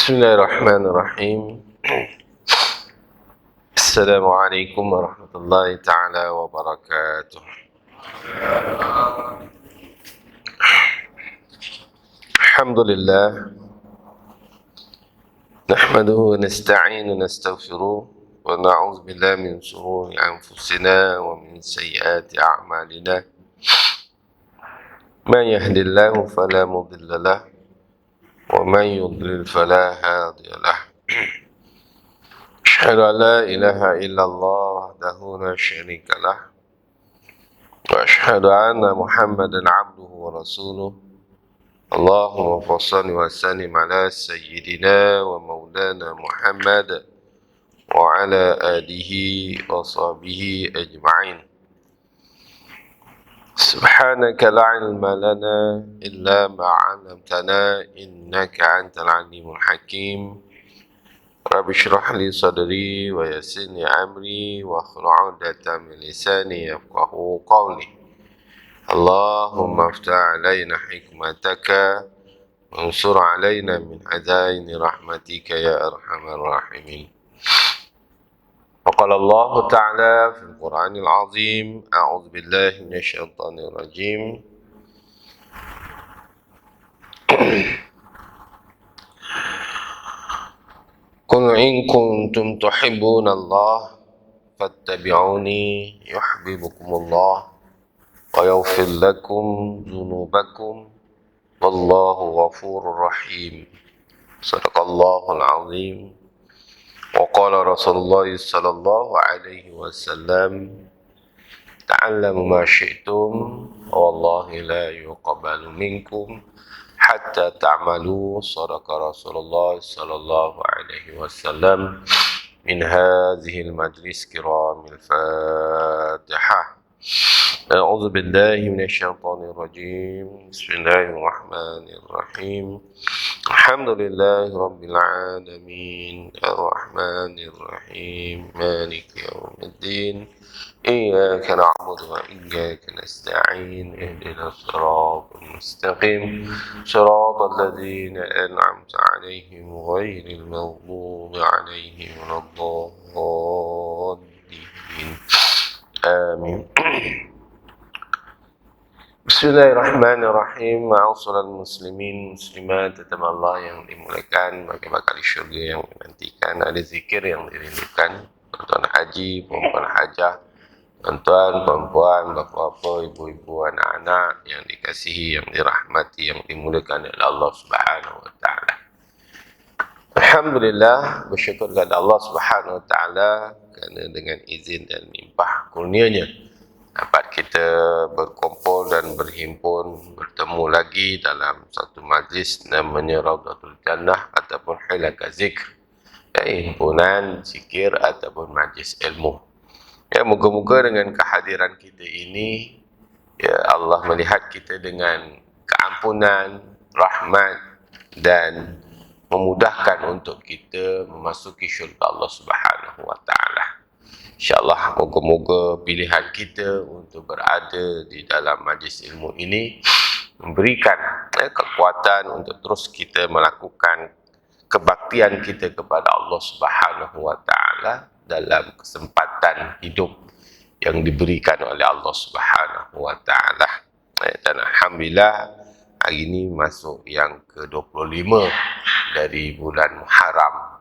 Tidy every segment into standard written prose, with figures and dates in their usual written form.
Bismillahirrahmanirrahim. Assalamualaikum warahmatullahi ta'ala wabarakatuh. Alhamdulillah. Nahmaduhu wa nasta'inu nastaghfiruh wa na'udzu billahi min shururi anfusina wa min sayyiati a'malina. Man yahdihillahu fala mudilla lahu wa man yudlil fala hadiya lahu. Asyhadu an la ilaha illallah wahdahu la syarika lah wa asyhadu anna Muhammadan abduhu wa rasuluh. Allahumma shalli wa sallim ala sayyidina wa maulana Muhammad wa ala alihi wa sahbihi ajma'in. Subhanaka la ilma lana illa ma 'allamtana innaka antal alimul hakim. Rabbi shrah li sadri wa yassir li amri wa hlul 'uqdatam min lisani yafqahu qawli. Allahumma aftah 'alaina hikmataka wa ansur 'alaina min azaini rahmatika ya arhamar rahimin. Wa qala Allah ta'ala fil Qur'anil 'azim, a'udzu billahi minasy syaithanir rajim. Qul in kuntum tuhibbunallaha fattabi'uni yuhibbukumullah wa yaghfir lakum dzunubakum wallahu ghafurur rahim. Shadaqallahul azim. Wa qala Rasulullah sallallahu alaihi wasallam, ta'allamu ma syi'tum wallahi la yuqbalu minkum hatta ta'malu. Sadaqa Rasulullah sallallahu alaihi wasallam. Min hadhil majlis kiramil Fatihah. A'udzu billahi minasy syaithanir rajim. Bismillahirrahmanirrahim. Alhamdulillahi rabbil alamin. Arrahmanir rahim. Maliki yaumiddin. Iyyaka na'budu wa iyyaka nasta'in. Ihdinas siratal mustaqim. Siratal ladzina an'amta 'alaihim ghairil maghdubi 'alaihim waladdallin. Amin. Bismillahirrahmanirrahim. Ma'asyiral muslimin muslimat, Allah yang dimuliakan, bagi bakal syurga yang menantikan, ada zikir yang dirindukan, tuan haji, perempuan hajah, tuan perempuan, bapa-bapa, ibu-ibu, anak-anak yang dikasihi, yang dirahmati, yang dimuliakan oleh Allah Subhanahu wa taala. Alhamdulillah, bersyukur kepada Allah Subhanahu wa taala kerana dengan izin dan limpah kurnia-Nya dapat kita berkumpul dan berhimpun, bertemu lagi dalam satu majlis namanya Raudhatul Jannah ataupun Hilaqah Zikr, himpunan zikir ataupun majlis ilmu. Ya, moga-moga dengan kehadiran kita ini, ya Allah melihat kita dengan keampunan, rahmat dan memudahkan untuk kita memasuki syurga Allah Subhanahu wa taala. InsyaAllah moga-moga pilihan kita untuk berada di dalam majlis ilmu ini memberikan kekuatan untuk terus kita melakukan kebaktian kita kepada Allah Subhanahu wa taala dalam kesempatan hidup yang diberikan oleh Allah Subhanahu wa taala. Dan alhamdulillah hari ini masuk yang ke-25 dari bulan Muharram.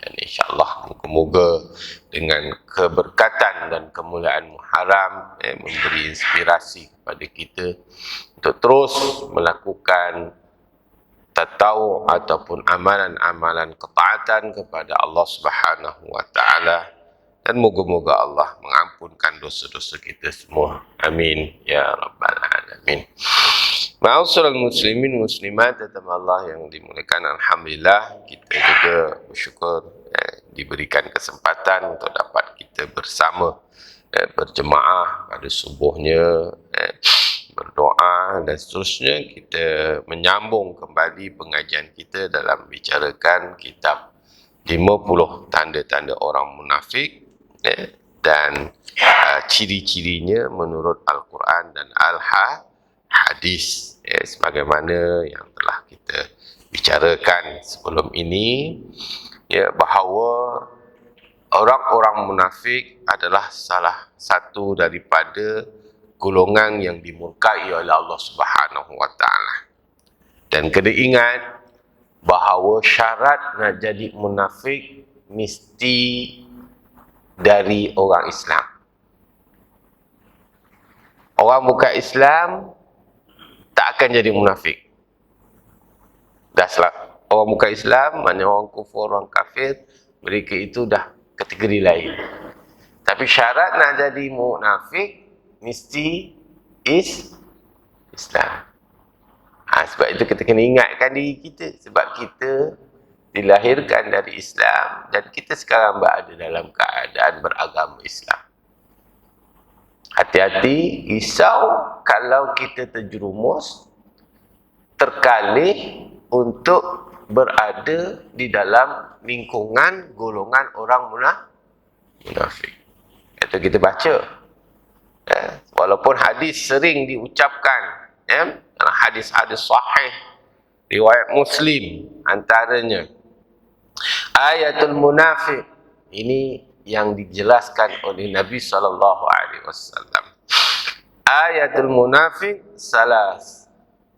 Dan insyaAllah moga-moga dengan keberkatan dan kemuliaan Muharram memberi inspirasi kepada kita untuk terus melakukan tatau ataupun amalan-amalan ketaatan kepada Allah Subhanahu wa taala, dan moga-moga Allah mengampunkan dosa-dosa kita semua. Amin ya rabbal alamin. Ma'asyiral muslimin muslimat, Allah yang dimuliakan, alhamdulillah kita juga bersyukur diberikan kesempatan untuk dapat kita bersama berjemaah pada subuhnya, berdoa dan seterusnya. Kita menyambung kembali pengajian kita dalam bicarakan kitab 50 tanda-tanda orang munafik dan ciri-cirinya menurut Al-Quran dan Al-Hadis, sebagaimana yang telah kita bicarakan sebelum ini, ya, bahawa orang-orang munafik adalah salah satu daripada golongan yang dimurkai oleh Allah Subhanahu wa taala. Dan kena ingat bahawa syarat nak jadi munafik mesti dari orang Islam. Orang bukan Islam tak akan jadi munafik. Dah salah. Orang bukan Islam, maknanya orang kufur, orang kafir, mereka itu dah kategori lain. Tapi syarat nak jadi munafik mesti Islam. Sebab itu kita kena ingatkan diri kita. Sebab kita dilahirkan dari Islam dan kita sekarang berada dalam keadaan beragama Islam. Hati-hati, risau kalau kita terjerumus, terkalih untuk berada di dalam lingkungan golongan orang munafik. Itu kita baca. Walaupun hadis sering diucapkan, dalam hadis-hadis sahih, riwayat Muslim antaranya. Ayatul munafik, ini yang dijelaskan oleh Nabi SAW. Ayatul munafik salas.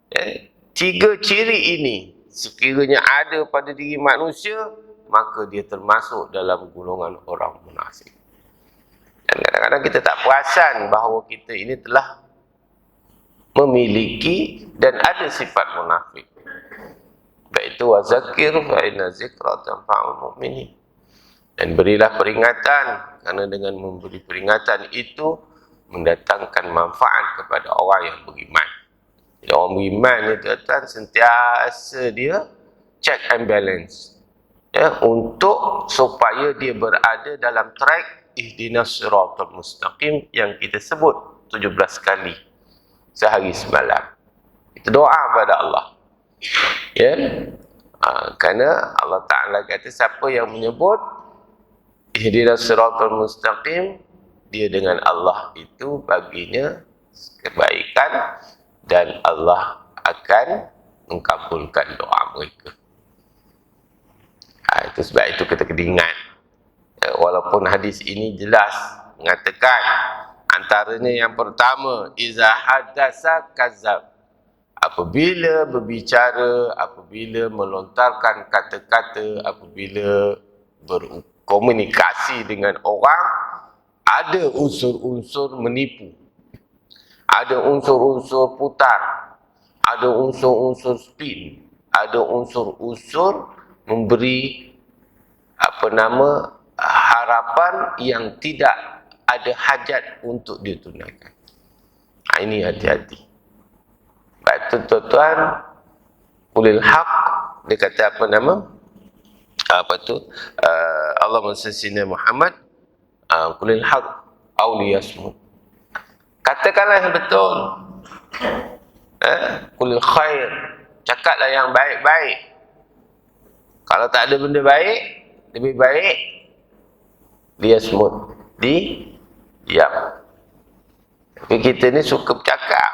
3 ciri ini sekiranya ada pada diri manusia, maka dia termasuk dalam golongan orang munafik. Dan kadang-kadang kita tak perasan bahawa kita ini telah memiliki dan ada sifat munafik. Baik itu wazakir fa inna zikra tanfa'ul mu'minin. Dan berilah peringatan, kerana dengan memberi peringatan itu mendatangkan manfaat kepada orang yang beriman. Jadi orang beriman ni tuan-tuan sentiasa dia check and balance, untuk supaya dia berada dalam track ihdinas siratal mustaqim yang kita sebut 17 kali sehari semalam. Itu doa pada Allah. Kerana Allah Ta'ala kata siapa yang menyebut ihdinas siratal mustaqim, dia dengan Allah itu baginya kebaikan dan Allah akan mengabulkan doa mereka. Itu sebab itu kita kena ingat. Walaupun hadis ini jelas mengatakan antaranya yang pertama, iza haddasa kazab. Apabila berbicara, apabila melontarkan kata-kata, apabila berkomunikasi dengan orang, ada unsur-unsur menipu, ada unsur-unsur putar, ada unsur-unsur spin, ada unsur-unsur memberi harapan yang tidak ada hajat untuk ditunaikan. Ini hati-hati. Sebab tuan-tuan, ulil haq, dia kata Allah mensesina Muhammad, ulil haq awliyasmu. Katakanlah yang betul, ulil khair, cakaplah yang baik-baik. Kalau tak ada benda baik, lebih baik dia smooth, diam. Tapi kita ni suka bercakap.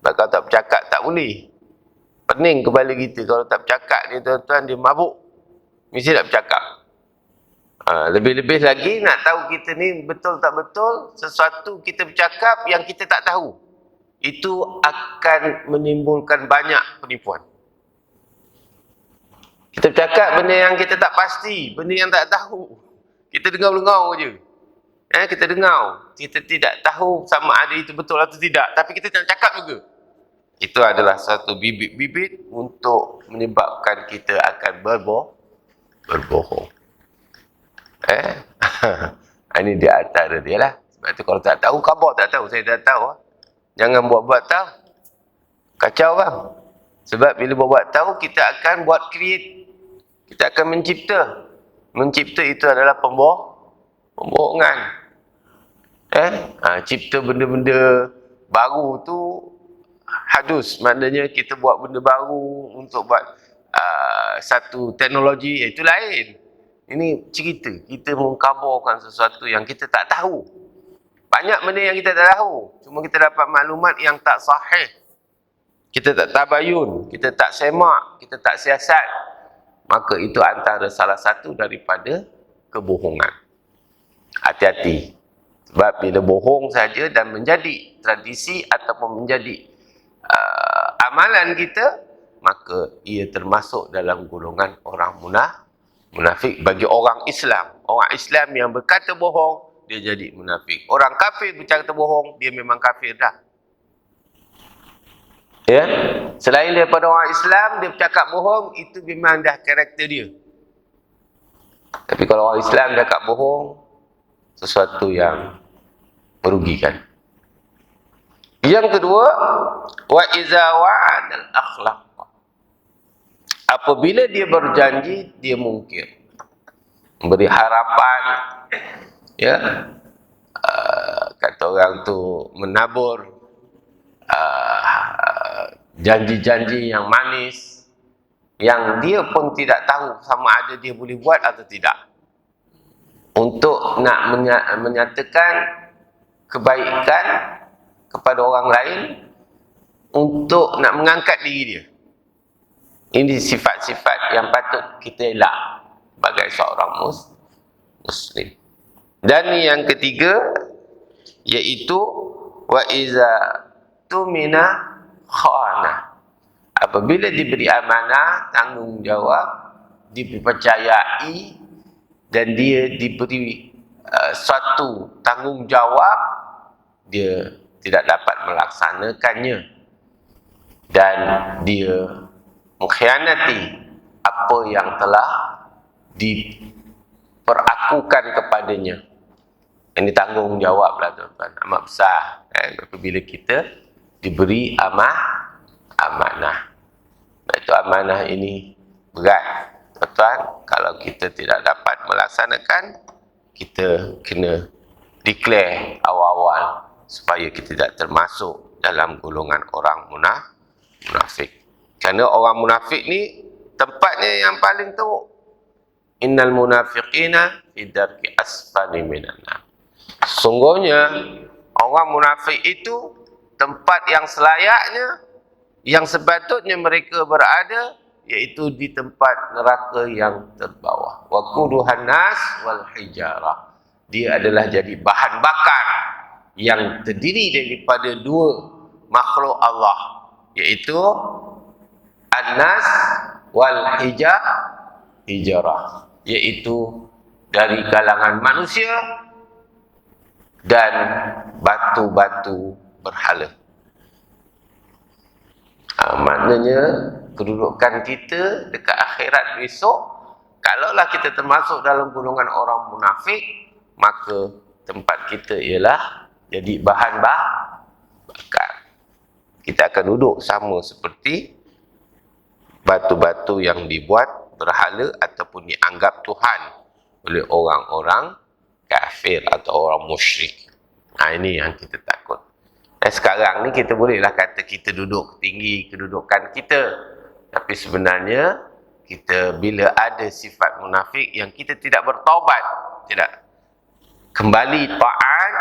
Kalau tak bercakap tak boleh. Pening kepala kita kalau tak bercakap ni tuan-tuan, dia mabuk. Mesti nak bercakap. Lebih-lebih lagi nak tahu kita ni betul tak betul, sesuatu kita bercakap yang kita tak tahu, itu akan menimbulkan banyak penipuan. Kita bercakap benda yang kita tak pasti, benda yang tak tahu, kita dengar-dengar je. Kita dengar, kita tidak tahu sama ada itu betul atau tidak, tapi kita nak cakap juga. Itu adalah satu bibit-bibit untuk menyebabkan kita akan berbohong. Ini di antara dia lah. Sebab itu kalau tak tahu, khabar tak tahu, saya tak tahu. Jangan buat-buat tahu. Kacau bang. Sebab bila buat tahu, kita akan buat create. Kita akan mencipta. Mencipta itu adalah pembohongan. Cipta benda-benda baru tu hadus, maknanya kita buat benda baru untuk buat satu teknologi, itu lain. Ini cerita, kita mengkabarkan sesuatu yang kita tak tahu. Banyak benda yang kita tak tahu, cuma kita dapat maklumat yang tak sahih. kita tak tabayun, kita tak semak, kita tak siasat, maka itu antara salah satu daripada kebohongan. Hati-hati. Sebab bila bohong saja dan menjadi tradisi ataupun menjadi amalan kita, maka ia termasuk dalam golongan orang munafik bagi orang Islam. Orang Islam yang berkata bohong, dia jadi munafik. Orang kafir berkata bohong, dia memang kafir dah. Ya, selain daripada orang Islam, dia bercakap bohong, itu memang dah karakter dia. Tapi kalau orang Islam cakap bohong, sesuatu yang merugikan. Yang kedua, wa iza wa'adal akhlaq. Apabila dia berjanji, dia mungkir. Memberi harapan, ya, kata orang tu menabur janji-janji yang manis, yang dia pun tidak tahu sama ada dia boleh buat atau tidak, untuk nak menyatakan kebaikan kepada orang lain, untuk nak mengangkat diri dia. Ini sifat-sifat yang patut kita elak sebagai seorang Muslim. Dan yang ketiga, iaitu wa iza tumina khana. Apabila diberi amanah, tanggungjawab, dipercayai dan dia diberi suatu tanggungjawab, dia tidak dapat melaksanakannya dan dia mengkhianati apa yang telah diperakukan kepadanya. Ini tanggungjawab lah tuan-tuan, amat besar apabila kita diberi amanah. Itu amanah ini berat tuan-tuan. Kalau kita tidak dapat melaksanakan, kita kena declare awal-awal supaya kita tidak termasuk dalam golongan orang munafik. Kerana orang munafik ni tempatnya yang paling teruk. Innal munafiqina fi darki asfali minan nar. Sungguhnya orang munafik itu tempat yang selayaknya, yang sepatutnya mereka berada, iaitu di tempat neraka yang terbawah. Wa quduhan nas wal hijarah. Dia adalah jadi bahan bakar yang terdiri daripada dua makhluk Allah, iaitu an-nas wal hijarah, iaitu dari kalangan manusia dan batu-batu berhala. Maknanya kedudukan kita dekat akhirat besok, kalaulah kita termasuk dalam golongan orang munafik, maka tempat kita ialah jadi bahan bakar. Kita akan duduk sama seperti batu-batu yang dibuat berhala ataupun dianggap Tuhan oleh orang-orang kafir atau orang musyrik. Ini yang kita takut. Dan sekarang ni kita bolehlah kata kita duduk tinggi kedudukan kita, tapi sebenarnya kita bila ada sifat munafik yang kita tidak bertaubat, tidak kembali taat,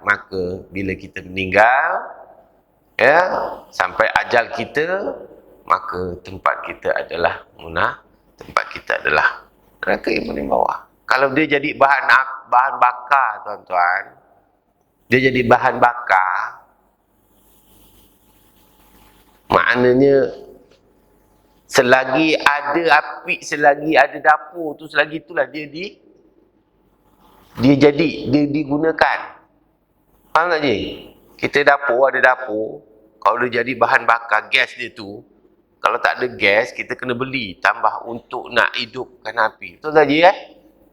maka bila kita meninggal, ya, sampai ajal kita, maka tempat kita adalah tempat kita adalah neraka yang paling bawah. Kalau dia jadi bahan bakar, tuan-tuan, dia jadi bahan bakar, maknanya selagi ada api, selagi ada dapur tu, selagi itulah dia digunakan. Faham tak je? Kita ada dapur, kalau dia jadi bahan bakar, gas dia tu, kalau tak ada gas, kita kena beli tambah untuk nak hidupkan api. Betul tak je?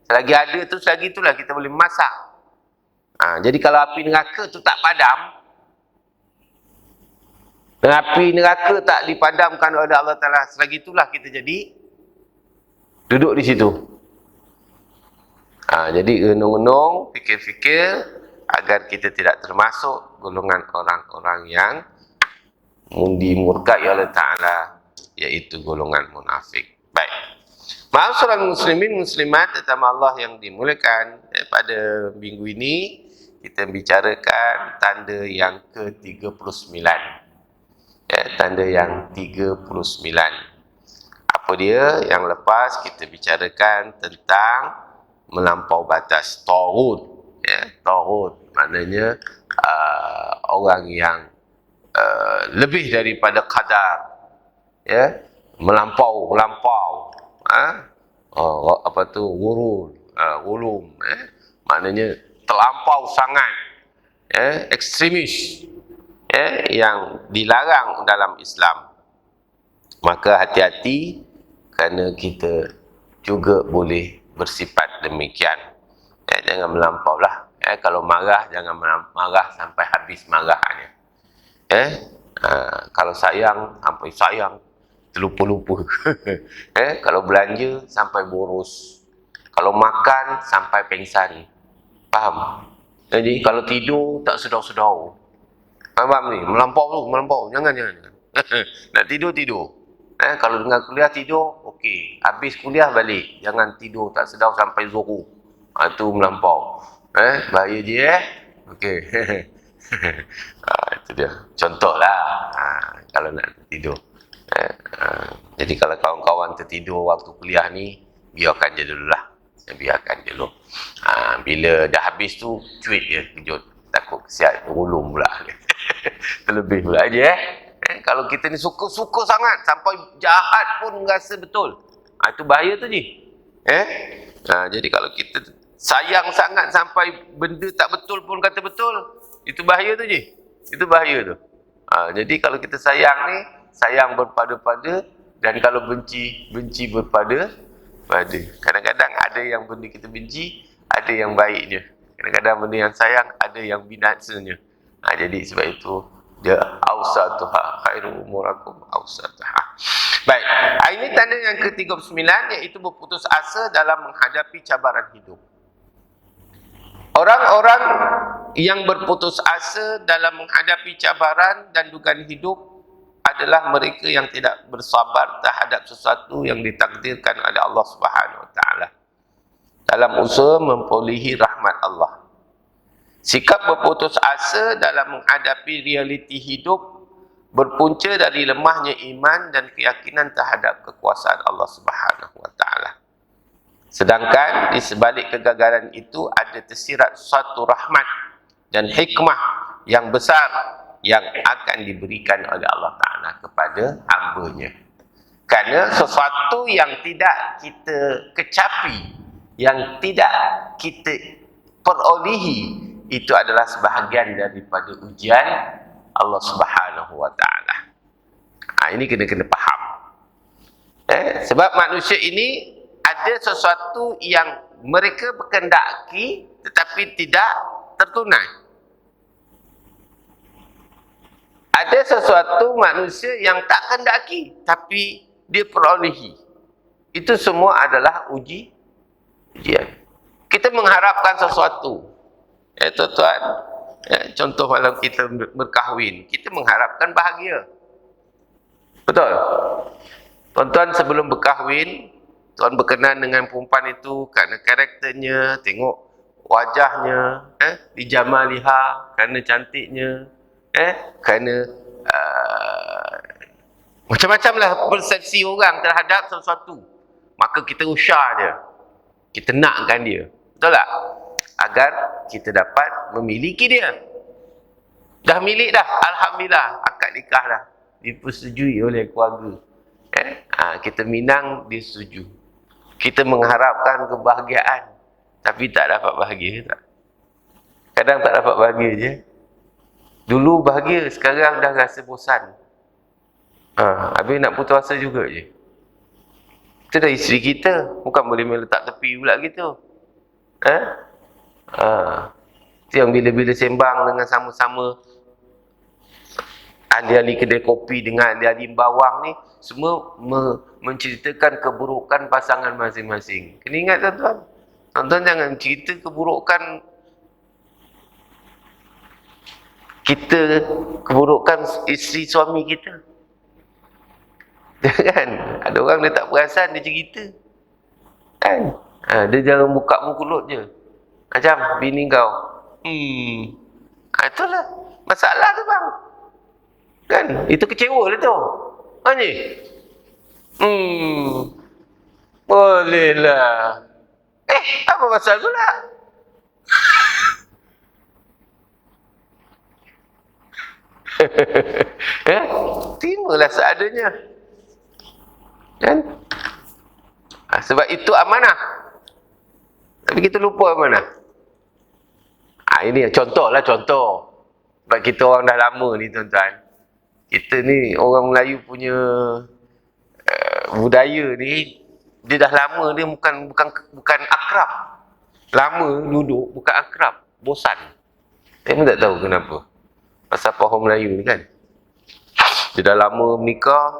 Selagi ada tu, selagi itulah kita boleh masak. Jadi kalau api neraka tu tak padam, dan api neraka tak dipadamkan oleh Allah Ta'ala, selagi itulah kita jadi duduk di situ. Jadi renung-renung, fikir-fikir agar kita tidak termasuk golongan orang-orang yang dimurkai oleh Ta'ala, iaitu golongan munafik. Baik. Ma'asyiral muslimin muslimat, tetamu Allah yang dimuliakan, pada minggu ini kita bicarakan tanda yang ke-39. Tanda yang 39. Apa dia? Yang lepas kita bicarakan tentang melampau batas, taghut. Taghut maknanya orang yang lebih daripada kadar, melampau, apa tu, gulum, maknanya terlampau sangat, ekstremis, yang dilarang dalam Islam. Maka hati-hati, kerana kita juga boleh bersifat demikian. Jangan melampau lah. Kalau marah, jangan marah sampai habis marahnya. Kalau sayang, sampai sayang terlupa-lupa. Kalau belanja, sampai boros. Kalau makan, sampai pengsan. Faham? Jadi kalau tidur, tak sedar-sedar. Faham ni? Melampau. Jangan. Nak tidur. Kalau dengar kuliah tidur, okey. Habis kuliah balik. Jangan tidur tak sedar sampai zuhur. Itu melampau. Bahaya je okey. Itu dia. Contohlah. Kalau nak tidur. Jadi kalau kawan-kawan tertidur waktu kuliah ni, biarkan je dululah. Biarkan je dulu. Bila dah habis tu, cuit je kejut. Takut kesiat ulum pula. Terlebih pula je kalau kita ni suka sangat sampai jahat pun rasa betul. Itu bahaya tu je. Jadi kalau kita sayang sangat sampai benda tak betul pun kata betul, itu bahaya tu je. Itu bahaya tu. Jadi kalau kita sayang ni, sayang berpada-pada, dan kalau benci berpada-pada. Kadang-kadang ada yang benda kita benci, ada yang baiknya. Kadang-kadang benda yang sayang, ada yang binasanya. Jadi sebab itu dia awsatuha khairu umurakum awsatuha. Baik, ini tanda yang ke-39, iaitu berputus asa dalam menghadapi cabaran hidup. Orang-orang yang berputus asa dalam menghadapi cabaran dan dugaan hidup adalah mereka yang tidak bersabar terhadap sesuatu yang ditakdirkan oleh Allah Subhanahu Wa Taala dalam usaha memperolehi rahmat Allah. Sikap berputus asa dalam menghadapi realiti hidup berpunca dari lemahnya iman dan keyakinan terhadap kekuasaan Allah Subhanahu Wa Taala. Sedangkan di sebalik kegagalan itu ada tersirat suatu rahmat dan hikmah yang besar yang akan diberikan oleh Allah Ta'ala kepada hamba-Nya. Kerana sesuatu yang tidak kita kecapi, yang tidak kita perolehi, itu adalah sebahagian daripada ujian Allah Subhanahu Wa Taala. Ini kena faham. Sebab manusia ini ada sesuatu yang mereka berkendaki tetapi tidak tertunai. Ada sesuatu manusia yang tak kendaki tapi dia perolehi. Itu semua adalah ujian. Kita mengharapkan sesuatu. Tuan-tuan, contoh malam kita berkahwin, kita mengharapkan bahagia. Betul? Tuan-tuan sebelum berkahwin, tuan berkenan dengan perempuan itu kerana karakternya, tengok wajahnya, dijamaliha kerana cantiknya, kerana macam-macamlah persepsi orang terhadap sesuatu. Maka kita usah dia, kita nakkan dia, betul tak? Agar kita dapat memiliki dia. Dah milik dah, alhamdulillah, akad nikah dah, dipersetujui oleh keluarga. Kita minang, dia setuju. Kita mengharapkan kebahagiaan, tapi tak dapat bahagia, tak? Kadang tak dapat bahagia je. Dulu bahagia, sekarang dah rasa bosan. Habis nak putus asa juga je. Itu dah isteri kita, bukan boleh meletak tepi pula gitu. Itu yang bila-bila sembang dengan sama-sama ahli-ahli kedai kopi dengan ahli-ahli bawang ni, semua menceritakan keburukan pasangan masing-masing. Kena ingat tuan-tuan, tuan-tuan jangan cerita keburukan kita, keburukan isteri suami kita. Jangan. Ada orang dia tak perasan, dia cerita, kan? Dia jangan buka mulut je macam bini kau. Itulah masalah tu bang. Kan? Itu kecewa dia tu. Haji. Bolehlah. Apa pasal pula? Terimalah seadanya. Kan? Sebab itu amanah. Tapi kita lupa amanah. Ini contohlah contoh. Sebab kita orang dah lama ni tuan-tuan. Kita ni orang Melayu punya budaya ni, dia dah lama, dia bukan akrab. Lama duduk bukan akrab, bosan. Saya pun tak tahu kenapa. Pasal pohon Melayu ni kan. Dia dah lama menikah.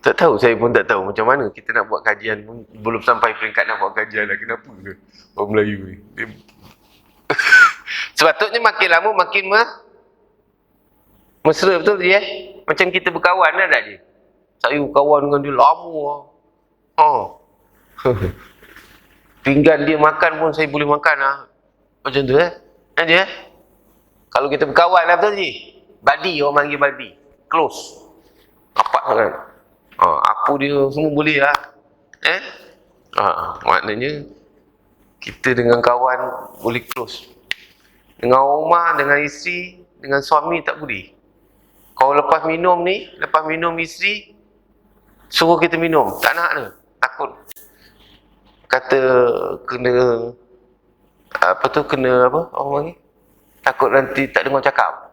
Tak tahu, saya pun tak tahu macam mana kita nak buat kajian pun. Belum sampai peringkat nak buat kajian lah. Kenapa ke orang Melayu ni? Sepatutnya makin lama makin mesra, betul dia? Macam kita berkawan lah tak dia? Saya berkawan dengan dia lama. Pinggan dia makan pun saya boleh makan lah. Macam tu dia. Kalau kita berkawan lah, betul je? Buddy, orang panggil buddy. Close. Rapat kan? Apa dia semua boleh lah. Maknanya kita dengan kawan boleh close. Dengan rumah, dengan isteri, dengan suami tak boleh. Kalau lepas minum isteri suruh kita minum, tak nak dah. Takut. Kata kena apa orang panggil? Takut nanti tak dengar cakap.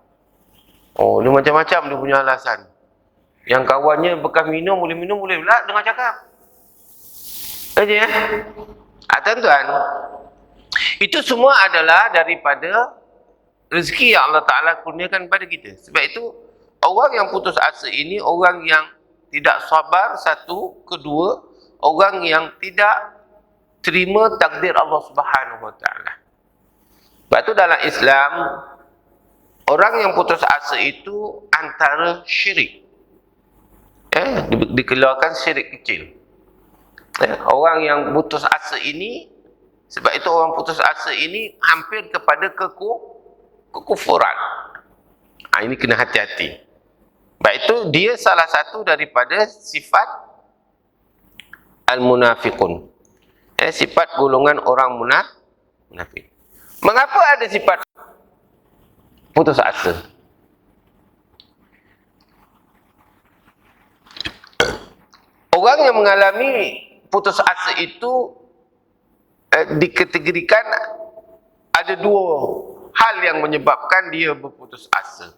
Dia macam-macam dia punya alasan. Yang kawannya bekas minum boleh pula dengar cakap. Aja. Tuan-tuan, itu semua adalah daripada rezeki yang Allah Ta'ala kurniakan pada kita. Sebab itu orang yang putus asa ini orang yang tidak sabar, satu. Kedua, orang yang tidak terima takdir Allah Subhanahu Wa Ta'ala. Sebab itu dalam Islam, orang yang putus asa itu antara syirik. Dikeluarkan syirik kecil. Orang yang putus asa ini, sebab itu orang putus asa ini hampir kepada kekufuran. Ini kena hati-hati. Sebab itu dia salah satu daripada sifat al-munafiqun. Sifat golongan orang munafik. Mengapa ada sifat putus asa? Orang yang mengalami putus asa itu dikategorikan ada dua hal yang menyebabkan dia berputus asa.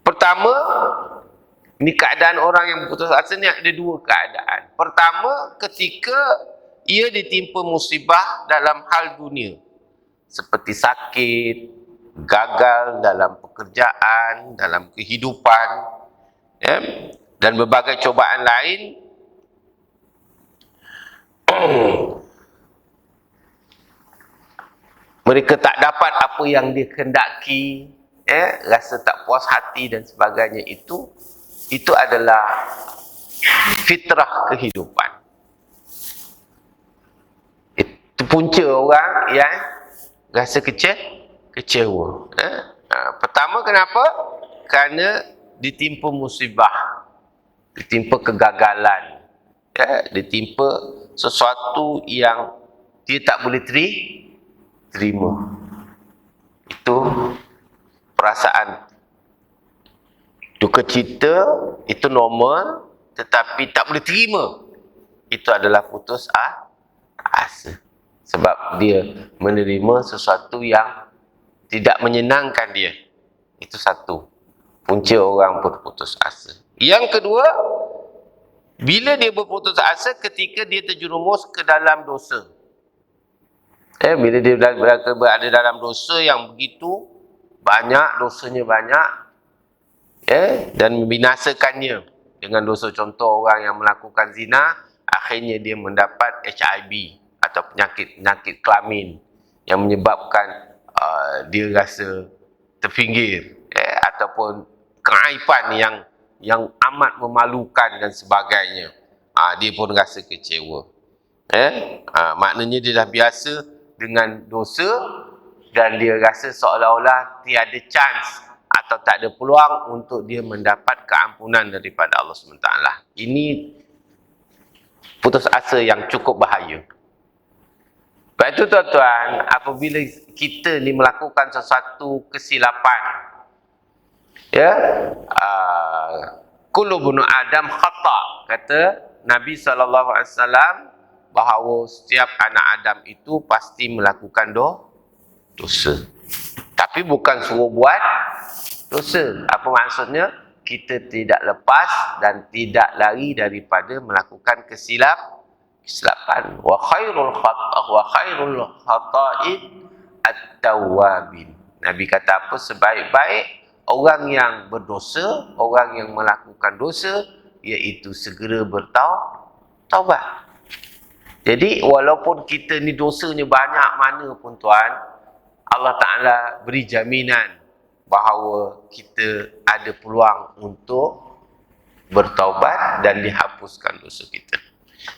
Pertama, ini keadaan orang yang berputus asa ni ada dua keadaan. Pertama, ketika ia ditimpa musibah dalam hal dunia. Seperti sakit, gagal dalam pekerjaan, dalam kehidupan, dan berbagai cubaan lain. Mereka tak dapat apa yang dia kehendaki, rasa tak puas hati dan sebagainya. Itu adalah fitrah kehidupan. Itu punca orang yang rasa kecewa. Pertama, kenapa? Kerana ditimpa musibah, ditimpa kegagalan, ditimpa sesuatu yang dia tak boleh terima. Itu perasaan duka cita, itu normal, tetapi tak boleh terima. Itu adalah putus asa. Sebab dia menerima sesuatu yang tidak menyenangkan dia. Itu satu punca orang berputus asa. Yang kedua, bila dia berputus asa ketika dia terjerumus ke dalam dosa. Bila dia berada dalam dosa yang begitu banyak, dosanya banyak, dan membinasakannya. Dengan dosa, contoh orang yang melakukan zina, akhirnya dia mendapat HIV atau penyakit kelamin yang menyebabkan dia rasa terpinggir, ataupun keaiban yang amat memalukan dan sebagainya. Dia pun rasa kecewa. Maknanya dia dah biasa dengan dosa dan dia rasa seolah-olah tiada chance atau tak ada peluang untuk dia mendapat keampunan daripada Allah SWT. Ini putus asa yang cukup bahaya. Sebab itu tuan-tuan, apabila kita ni melakukan sesuatu kesilapan, ya, kullu bunu Adam khata, kata Nabi SAW, bahawa setiap anak Adam itu pasti melakukan dosa. Tapi bukan suruh buat dosa. Apa maksudnya? Kita tidak lepas dan tidak lari daripada melakukan kesilapan. Wa khairul khata'in at-tawwabin. Nabi kata apa? Sebaik-baik orang yang berdosa, orang yang melakukan dosa, iaitu segera bertaubat. Jadi walaupun kita ni dosanya banyak mana pun tuan, Allah Ta'ala beri jaminan bahawa kita ada peluang untuk bertaubat dan dihapuskan dosa kita.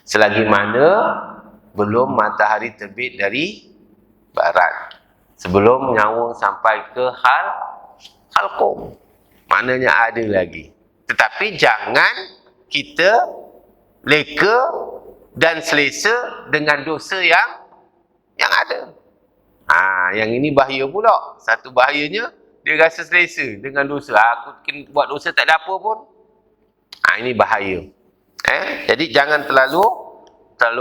Selagi mana belum matahari terbit dari barat, sebelum nyawa sampai ke halqum, maknanya ada lagi. Tetapi jangan kita leka dan selesa dengan dosa yang ada. Yang ini bahaya pula. Satu bahayanya, dia rasa selesa dengan dosa. Aku buat dosa tak ada apa pun. Ini bahaya. Jadi jangan terlalu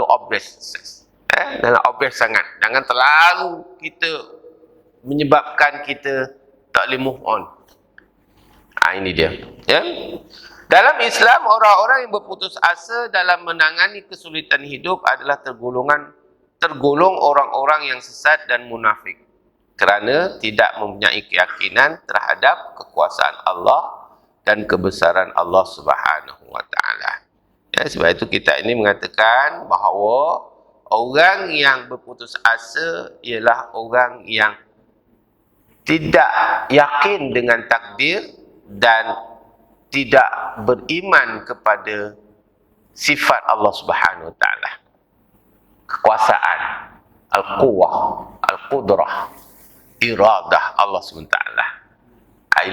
obses. Jangan obses sangat. Jangan terlalu kita menyebabkan kita tak boleh move on. Ini dia. Ya. Dalam Islam, orang-orang yang berputus asa dalam menangani kesulitan hidup adalah tergolong orang-orang yang sesat dan munafik, kerana tidak mempunyai keyakinan terhadap kekuasaan Allah dan kebesaran Allah Subhanahu wa Ta'ala. Ya, sebab itu kita ini mengatakan bahawa orang yang berputus asa ialah orang yang tidak yakin dengan takdir dan tidak beriman kepada sifat Allah Subhanahu wa Ta'ala. Kekuasaan, al-quwwah, al-qudrah, iradah Allah Subhanahu wa Ta'ala.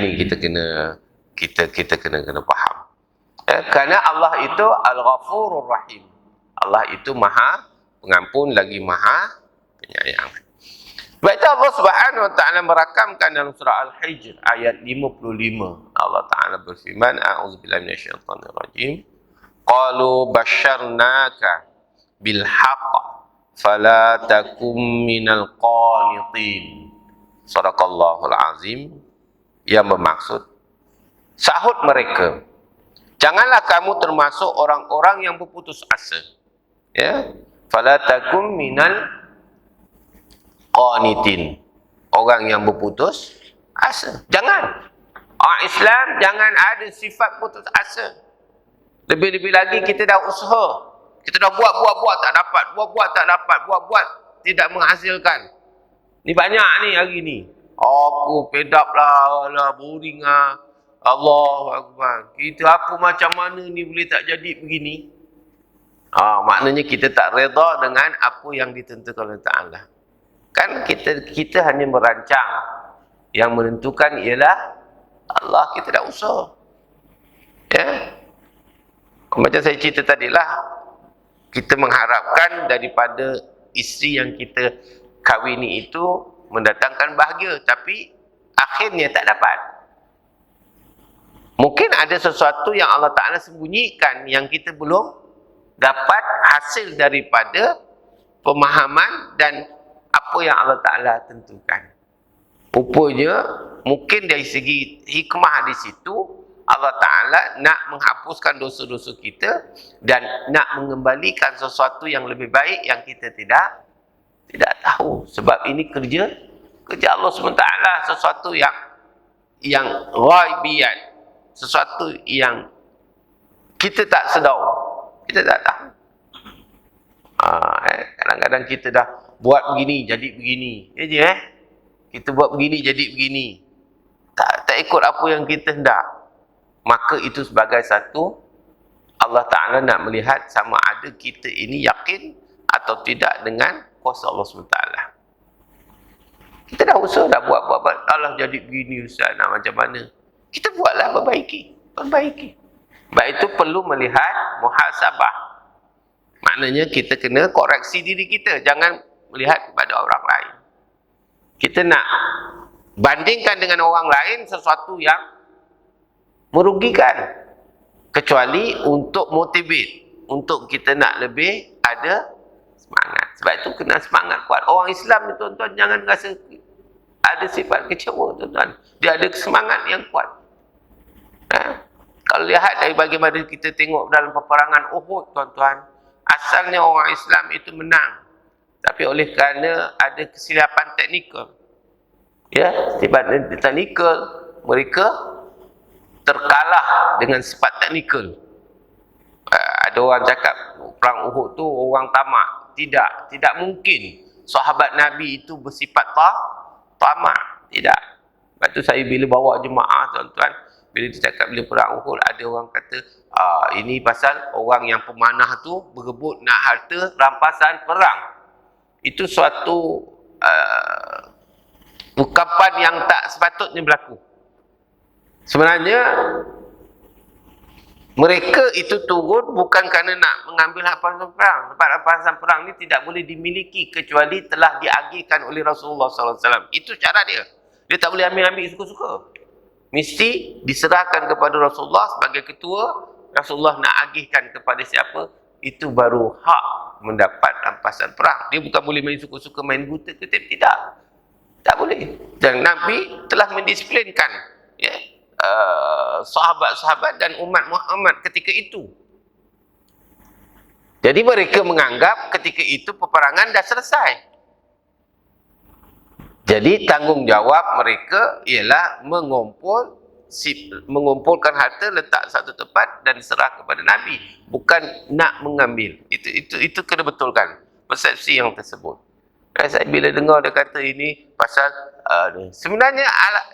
Ini kita kena faham. Kerana Allah itu Al-Ghafurur Rahim. Allah itu Maha Pengampun lagi Maha Penyayang. Sebab itu Allah Subhanahu wa Ta'ala merakamkan dalam surah Al-Hijr ayat 55. Allah Ta'ala berfirman, a'udzubillahi minasyaitonir rajim. Qalu basyarnaka bil haqq fala takum minal qanitin. Shadaqallahul azim. Yang bermaksud, sahut mereka, janganlah kamu termasuk orang-orang yang berputus asa. Ya, fala takum minal qanitin, orang yang berputus asa. Jangan. Orang Islam jangan ada sifat putus asa. Lebih-lebih lagi kita dah usaha, kita dah buat tak dapat, buat tidak menghasilkan. Ni banyak ni hari ni. Aku pedap lah, boring lah. Allahu Akbar. Kita apa macam mana ni boleh tak jadi begini? Maknanya kita tak reda dengan apa yang ditentukan oleh Ta'ala. Kan kita hanya merancang, yang menentukan ialah Allah. Kita dah usaha. Ya. Macam saya cerita tadilah, kita mengharapkan daripada isteri yang kita kahwini itu mendatangkan bahagia, tapi akhirnya tak dapat. Mungkin ada sesuatu yang Allah Ta'ala sembunyikan yang kita belum dapat hasil daripada pemahaman dan apa yang Allah Ta'ala tentukan. Rupanya, mungkin dari segi hikmah di situ, Allah Ta'ala nak menghapuskan dosa-dosa kita dan nak mengembalikan sesuatu yang lebih baik yang kita tidak tahu. Sebab ini kerja Allah SWT, sesuatu yang ghaibiyat, sesuatu yang kita tak sedar, kita tak tahu. Kadang-kadang kita dah buat begini, jadi begini. Kita buat begini, jadi begini. Tak ikut apa yang kita hendak. Maka itu sebagai satu, Allah Ta'ala nak melihat sama ada kita ini yakin atau tidak dengan kuasa Allah SWT. Kita dah usaha dah buat. Allah jadi begini Ustaz, nak macam mana? Kita buatlah, perbaiki. Sebab itu perlu melihat muhasabah. Maknanya kita kena koreksi diri kita. Jangan melihat kepada orang lain. Kita nak bandingkan dengan orang lain sesuatu yang merugikan. Kecuali untuk motivate. Untuk kita nak lebih ada semangat. Sebab itu kena semangat kuat. Orang Islam ni tuan-tuan jangan rasa ada sifat kecewa tuan-tuan. Dia ada semangat yang kuat. Kalau lihat dari bagaimana kita tengok dalam peperangan Uhud tuan-tuan, asalnya orang Islam itu menang. Tapi oleh kerana ada kesilapan teknikal. Ya, sifat teknikal, mereka terkalah dengan sifat teknikal. Ada orang cakap perang Uhud tu orang tamak. Tidak mungkin sahabat Nabi itu bersifat tamak. Tidak. Lepas tu saya bila bawa jemaah tuan-tuan, bila cakap bila perang Uhud, ada orang kata ini pasal orang yang pemanah tu berebut nak harta rampasan perang. Itu suatu ungkapan yang tak sepatutnya berlaku. Sebenarnya mereka itu turun bukan kerana nak mengambil rampasan perang. Sebab rampasan perang ni tidak boleh dimiliki kecuali telah diagihkan oleh Rasulullah SAW. Itu cara dia. Dia tak boleh ambil suka-suka. Mesti diserahkan kepada Rasulullah sebagai ketua. Rasulullah nak agihkan kepada siapa, itu baru hak mendapat rampasan perang. Dia bukan boleh main suka-suka, main buta ketip, tidak. Tak boleh. Dan Nabi telah mendisiplinkan sahabat-sahabat dan umat Muhammad ketika itu. Jadi mereka menganggap ketika itu peperangan dah selesai. Jadi tanggungjawab mereka ialah mengumpulkan harta, letak satu tempat dan serah kepada Nabi, bukan nak mengambil. Itu kena betulkan persepsi yang tersebut. Dan saya bila dengar dia kata ini pasal sebenarnya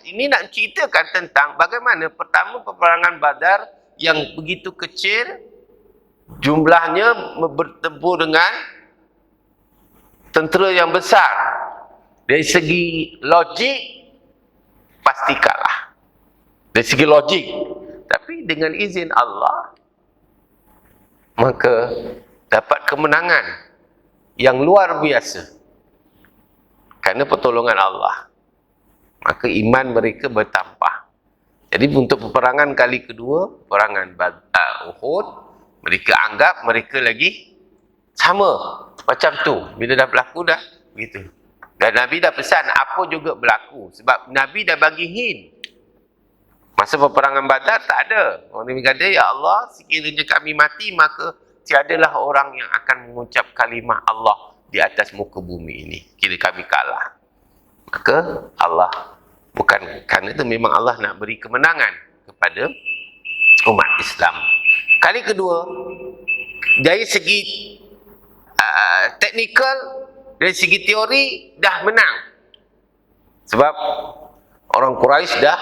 ini nak ceritakan tentang bagaimana pertama peperangan Badar yang begitu kecil jumlahnya bertempur dengan tentera yang besar. Dari segi logik pasti kalah. Dari segi logik. Tapi dengan izin Allah maka dapat kemenangan yang luar biasa. Kerana pertolongan Allah. Maka iman mereka bertambah. Jadi untuk peperangan kali kedua, peperangan Uhud, mereka anggap mereka lagi sama macam tu. Bila dah berlaku dah begitu. Dan Nabi dah pesan apa juga berlaku. Sebab Nabi dah bagi hint. Masa peperangan Badar tak ada. Orang Nabi kata, ya Allah, sekiranya kami mati, maka tiadalah orang yang akan mengucap kalimah Allah di atas muka bumi ini. Kira kami kalah. Maka Allah, bukan kerana itu memang Allah nak beri kemenangan kepada umat Islam. Kali kedua, dari segi teknikal, dari segi teori dah menang. Sebab orang Quraisy dah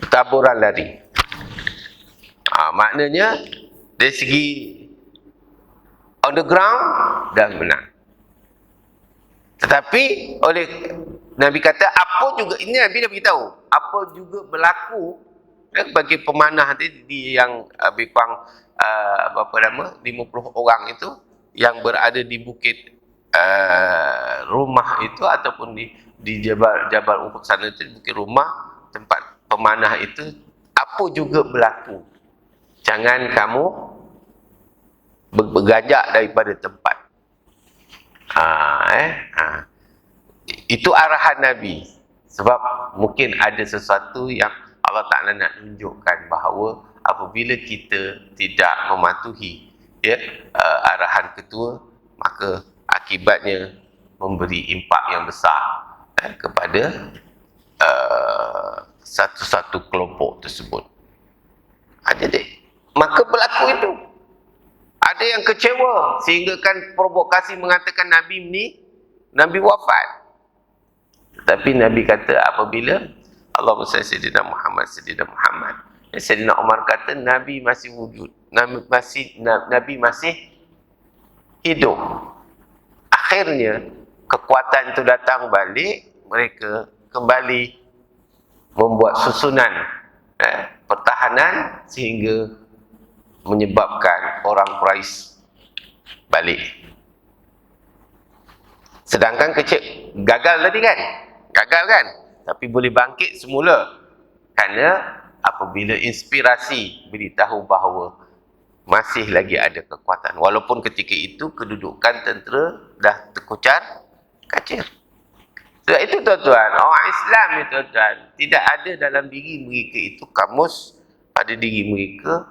bertaburan lari. Maknanya dari segi on the ground dah menang. Tetapi oleh Nabi kata apa juga, ini Nabi dah beritahu, apa juga berlaku bagi pemanah yang lebih kurang berapa nama 50 orang itu yang berada di bukit rumah itu ataupun di Jabal Uhud sana itu, bukit rumah tempat pemanah itu, apa juga berlaku. Jangan kamu bergajak daripada tempat. Itu arahan Nabi. Sebab mungkin ada sesuatu yang Allah Ta'ala nak tunjukkan bahawa apabila kita tidak mematuhi arahan ketua, maka akibatnya memberi impak yang besar kepada satu-satu kelompok tersebut. Jadi maka berlaku itu. Ada yang kecewa sehingga kan provokasi mengatakan Nabi wafat. Tetapi Nabi kata apabila Allahumma salli sayyidina Muhammad Sayyidina Umar kata Nabi masih wujud, Nabi masih hidup. Akhirnya kekuatan itu datang balik mereka kembali membuat susunan pertahanan sehingga menyebabkan orang Quraisy balik. Sedangkan kecil gagal tadi kan? Gagal kan? Tapi boleh bangkit semula. Kerana apabila inspirasi beritahu bahawa masih lagi ada kekuatan. Walaupun ketika itu kedudukan tentera dah terkocar kacir. Sebab itu tuan-tuan, orang Islam ni tuan-tuan, tidak ada dalam diri mereka itu kamus pada diri mereka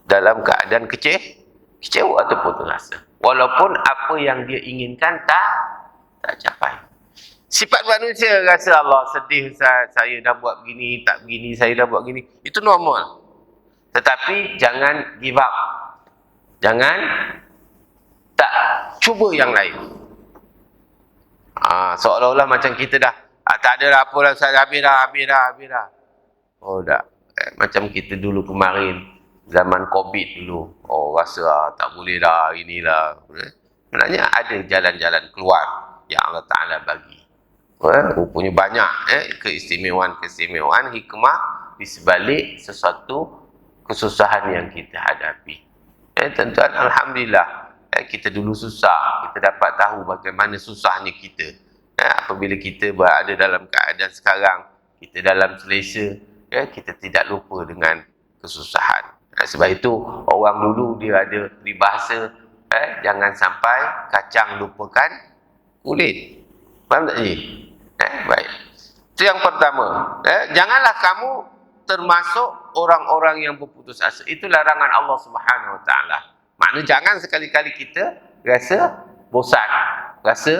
dalam keadaan kecewa ataupun terasa. Walaupun apa yang dia inginkan tak capai. Sifat manusia rasa Allah sedih, saya dah buat begini, tak begini, saya dah buat begini. Itu normal. Tetapi jangan give up. Jangan tak cuba yang lain. Seolah-olah macam kita dah tak ada dah apa dah, saya habis dah. Oh tak. Macam kita dulu kemarin zaman COVID dulu. Oh rasa tak boleh dah, inilah. Sebenarnya ada jalan-jalan keluar yang Allah Ta'ala bagi. Rupanya banyak keistimewaan, hikmah di sebalik sesuatu kesusahan yang kita hadapi. Tuan-tuan, alhamdulillah. Kita dulu susah, kita dapat tahu bagaimana susahnya kita. Apabila kita berada dalam keadaan sekarang, kita dalam selesa, kita tidak lupa dengan kesusahan. Sebab itu, orang dulu dia ada peribahasa, jangan sampai kacang lupakan kulit. Faham tak ni? Baik. Itu yang pertama. Janganlah kamu termasuk orang-orang yang berputus asa. Itu larangan Allah Subhanahu Wa Taala. Maknanya jangan sekali-kali kita rasa bosan, rasa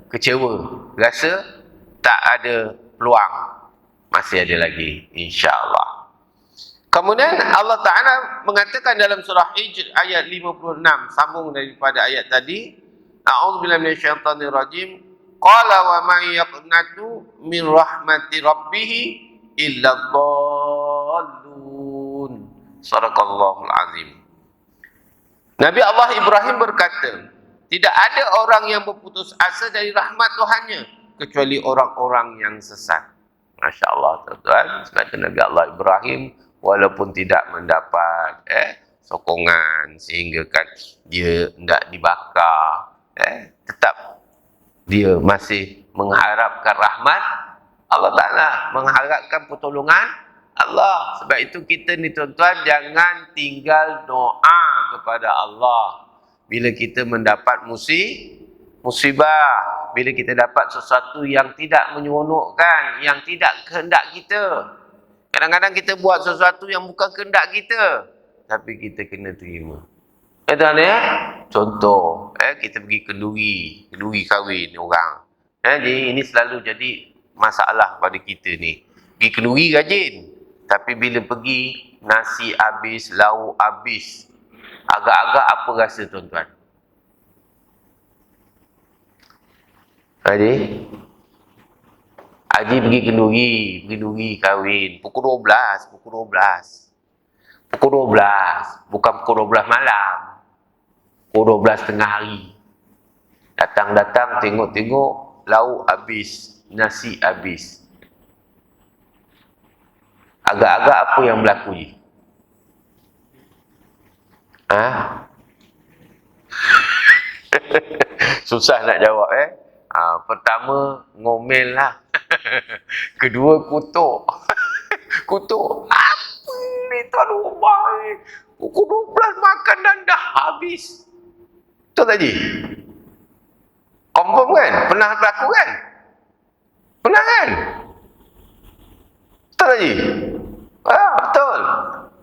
kecewa, rasa tak ada peluang. Masih ada lagi, insya-Allah. Kemudian Allah Ta'ala mengatakan dalam surah Hijr ayat 56, sambung daripada ayat tadi, A'udzubillahi minasyaitonirrajim, qala wa may yaqnatu min rahmati rabbih illa dhallun. Shadaqallahul azim. Nabi Allah Ibrahim berkata, tidak ada orang yang berputus asa dari rahmat Tuhannya kecuali orang-orang yang sesat. Masya Allah, tuan-tuan. Sebab itu Nabi Allah Ibrahim walaupun tidak mendapat sokongan sehingga kan dia tidak dibakar, tetap dia masih mengharapkan rahmat Allah Ta'ala, mengharapkan pertolongan Allah. Sebab itu kita ni tuan-tuan, jangan tinggal doa kepada Allah bila kita mendapat musibah, bila kita dapat sesuatu yang tidak menyeronokkan, yang tidak kehendak kita. Kadang-kadang kita buat sesuatu yang bukan kehendak kita, tapi kita kena terima. Contoh, kita pergi kenduri kahwin orang. Jadi ini selalu jadi masalah pada kita ni. Pergi kenduri rajin, tapi bila pergi nasi habis, lauk habis, agak-agak apa rasa tuan-tuan? Haji pergi kenduri kahwin pukul 12, bukan pukul 12 malam, pukul 12 tengah hari. Datang tengok lauk habis, nasi habis. Agak-agak apa yang berlaku ni? Susah nak jawab pertama ngomel lah. Kedua kutuk. Apa ni tuan rumah ni? Pukul 12 makan dan dah habis. Betul tak Ji? Confirm kan? Pernah berlaku kan? Pernah kan? Betul tak Ji? Betul.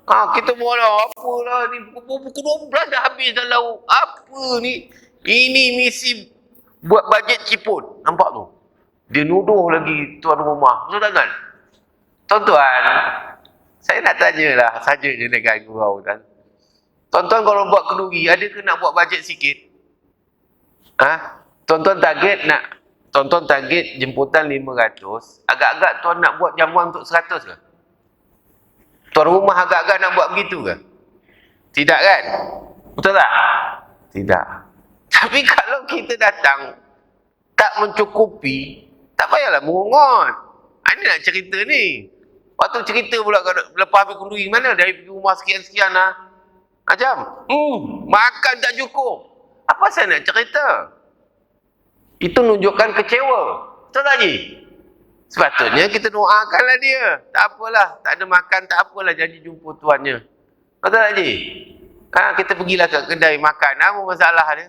Kita buat apalah ni, pukul 12 dah habis dah lauk. Apa ni? Ini misi buat bajet ciput. Nampak tu? Dia nuduh lagi tuan rumah. Betul tak kan? Tuan-tuan, saya nak tanyalah saja je dengan gurau kan. Tuan-tuan kalau buat kenduri, ada ke nak buat bajet sikit? Tuan-tuan target jemputan 500, agak-agak tuan nak buat jamuan untuk 100 ke? Tuan rumah agak-agak nak buat begitu ke? Tidak kan? Betul tak? Tidak. Tapi kalau kita datang tak mencukupi, Tak payahlah mengongot. Ini nak cerita ni. Waktu cerita pula lepas habis kenduri mana dari pergi rumah sekian-sekian macam makan tak cukup. Apa saya nak cerita? Itu menunjukkan kecewa. Betul tak Ji? Sepatutnya kita doakanlah dia. Tak apalah, tak ada makan, tak apalah, janji jumpa tuannya. Betul tak Ji? Kita pergilah ke kedai makan. Apa masalah dia?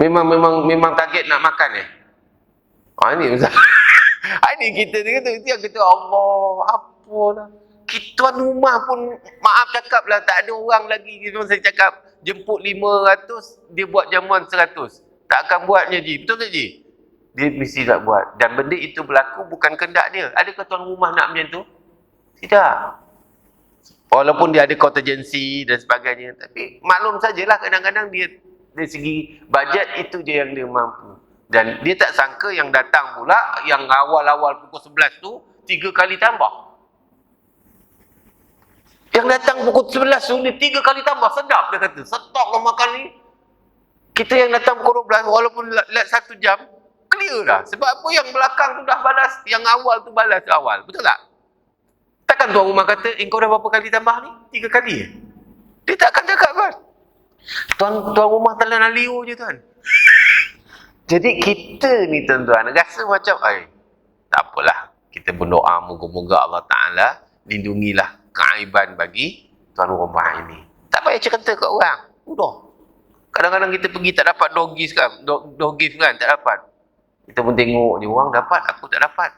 Memang target nak makan ini masalah. Ini kita ni kata, itu yang kata Allah, apalah. Tuan rumah pun, maaf cakap lah, tak ada orang lagi. Saya cakap, jemput 500, dia buat jamuan 100. Tak akan buatnya Ji. Betul tak Ji? Dia mesti tak buat. Dan benda itu berlaku bukan kehendak dia. Adakah tuan rumah nak macam tu? Tidak. Walaupun dia ada contingency dan sebagainya. Tapi maklum sajalah kadang-kadang dia dari segi bajet itu je yang dia mampu. Dan dia tak sangka yang datang pula, yang awal-awal pukul 11 tu, 3 kali tambah. Yang datang pukul 11 tu, dia 3 kali tambah. Sedap dia kata. Sedap lah makan ni. Kita yang datang pukul 12, walaupun lat 1 jam, clear dah. Sebab apa yang belakang tu dah balas, yang awal tu balas awal. Betul tak? Takkan tuan rumah kata, kau dah berapa kali tambah ni? 3 kali Dia tak akan cakap kan? Tuan rumah telan liu je tuan. Jadi kita ni tuan-tuan, rasa macam, tak apalah. Kita berdoa, moga-moga Allah Ta'ala lindungilah keaiban bagi tuan rumah ini. Tak payah cerita kat orang. Udah. Kadang-kadang kita pergi tak dapat door gift kan, tak dapat. Kita pun tengok je, orang dapat, aku tak dapat.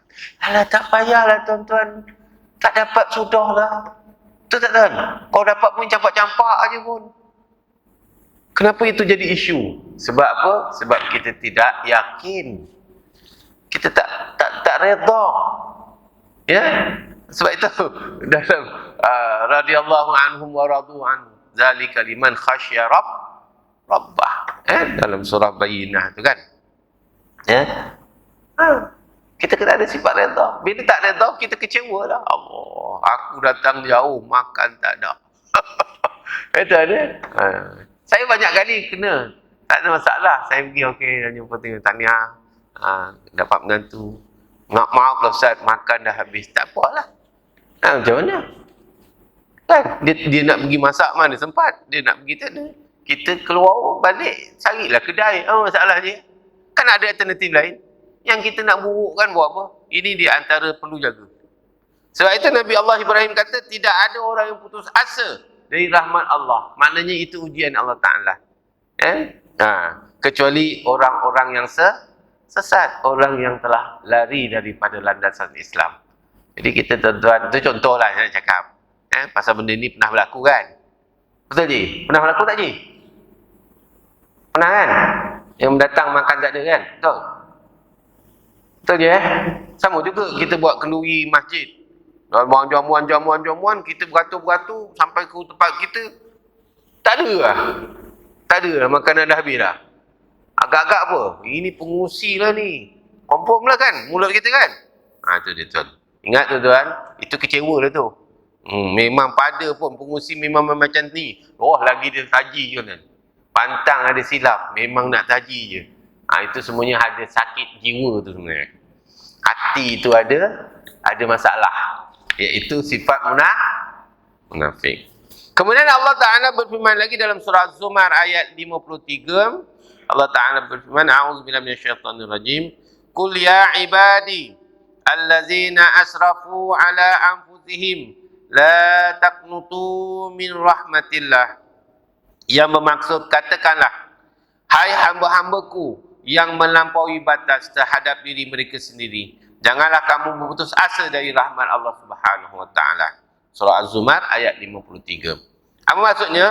Alah, tak payahlah tuan-tuan. Tak dapat sudahlah. Betul tak tuan? Kau dapat pun campak-campak aja pun. Kenapa itu jadi isu? Sebab apa? Sebab kita tidak yakin. Kita tak redha. Ya? Sebab itu dalam radhiyallahu anhum wa radu anhu. Zalika liman khasyya rabbah. Dalam surah Bayyinah tu kan. Ya? Kita kena ada sifat redha. Bila tak redha, kita kecewa lah. Allah, aku datang jauh, makan tak ada. Itu ada. Saya banyak kali kena. Tak ada masalah. Saya pergi, jumpa tengok tahniah. Dapat menantu. Maaf lah Ustaz, makan dah habis. Tak apalah. Macam mana? Kan? Dia nak pergi masak mana sempat. Dia nak pergi tak ada. Kita keluar balik, carilah kedai. Masalah dia. Kan ada alternatif lain. Yang kita nak burukkan buat apa? Ini di antara perlu jaga. Sebab itu Nabi Allah Ibrahim kata, tidak ada orang yang putus asa dari rahmat Allah. Maknanya itu ujian Allah Ta'ala. Kecuali orang-orang yang sesat. Orang yang telah lari daripada landasan Islam. Jadi kita tuan-tuan, itu contohlah saya cakap. Pasal benda ni pernah berlaku kan? Betul Ji? Pernah berlaku tak Ji? Pernah kan? Yang mendatang makan tak ada kan? Betul? Betul je Sama juga kita buat kenduri masjid. Jamuan, kita beratur-beratur sampai ke tempat kita. Tak ada lah. Tak ada lah, makanan dah habis dah. Agak-agak apa? Ini pengusi lah ni. Confirm lah kan? Mulut kita kan? Itu dia tuan. Ingat tuan-tuan, itu kecewa lah tu. Memang pada pun pengusi memang macam ni. Lagi dia taji je kan. Pantang ada silap. Memang nak taji je. Itu semuanya ada sakit jiwa tu sebenarnya. Hati itu ada masalah. Iaitu sifat munafik. Kemudian Allah Ta'ala berfirman lagi dalam surah Az-Zumar ayat 53. Allah Ta'ala berfirman, A'udzubillahi minasyaitonir rajim. Qul ya ibadi allazina asrafu ala anfusihim la taqnutu min rahmatillah. Yang bermaksud, katakanlah, hai hamba-hambaku yang melampaui batas terhadap diri mereka sendiri, janganlah kamu berputus asa dari rahmat Allah Subhanahu wa Ta'ala. Surah Az-Zumar ayat 53. Apa maksudnya?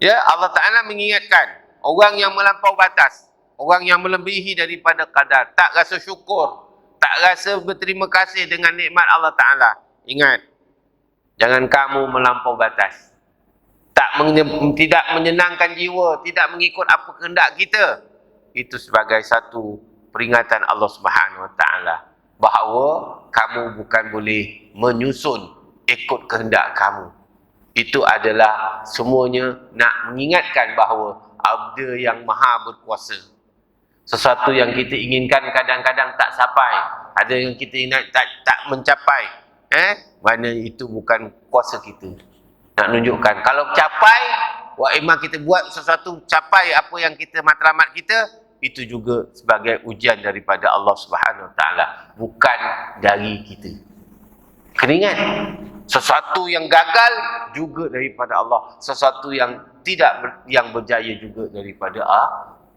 Ya, Allah Ta'ala mengingatkan orang yang melampau batas, orang yang melebihi daripada kadar, tak rasa syukur, tak rasa berterima kasih dengan nikmat Allah Ta'ala. Ingat, jangan kamu melampau batas. Tidak menyenangkan jiwa, tidak mengikut apa kehendak kita. Itu sebagai satu peringatan Allah Subhanahu wa Ta'ala bahawa kamu bukan boleh menyusun ikut kehendak kamu. Itu adalah semuanya nak mengingatkan bahawa ada yang maha berkuasa. Sesuatu yang kita inginkan kadang-kadang tak sampai. Ada yang kita ingat tak mencapai. Mana itu bukan kuasa kita. Nak tunjukkan. Kalau capai, wa imma kita buat sesuatu capai apa yang kita matlamat kita, itu juga sebagai ujian daripada Allah Subhanahu Wa Taala, bukan dari kita. Kena ingat, sesuatu yang gagal juga daripada Allah, sesuatu yang yang berjaya juga daripada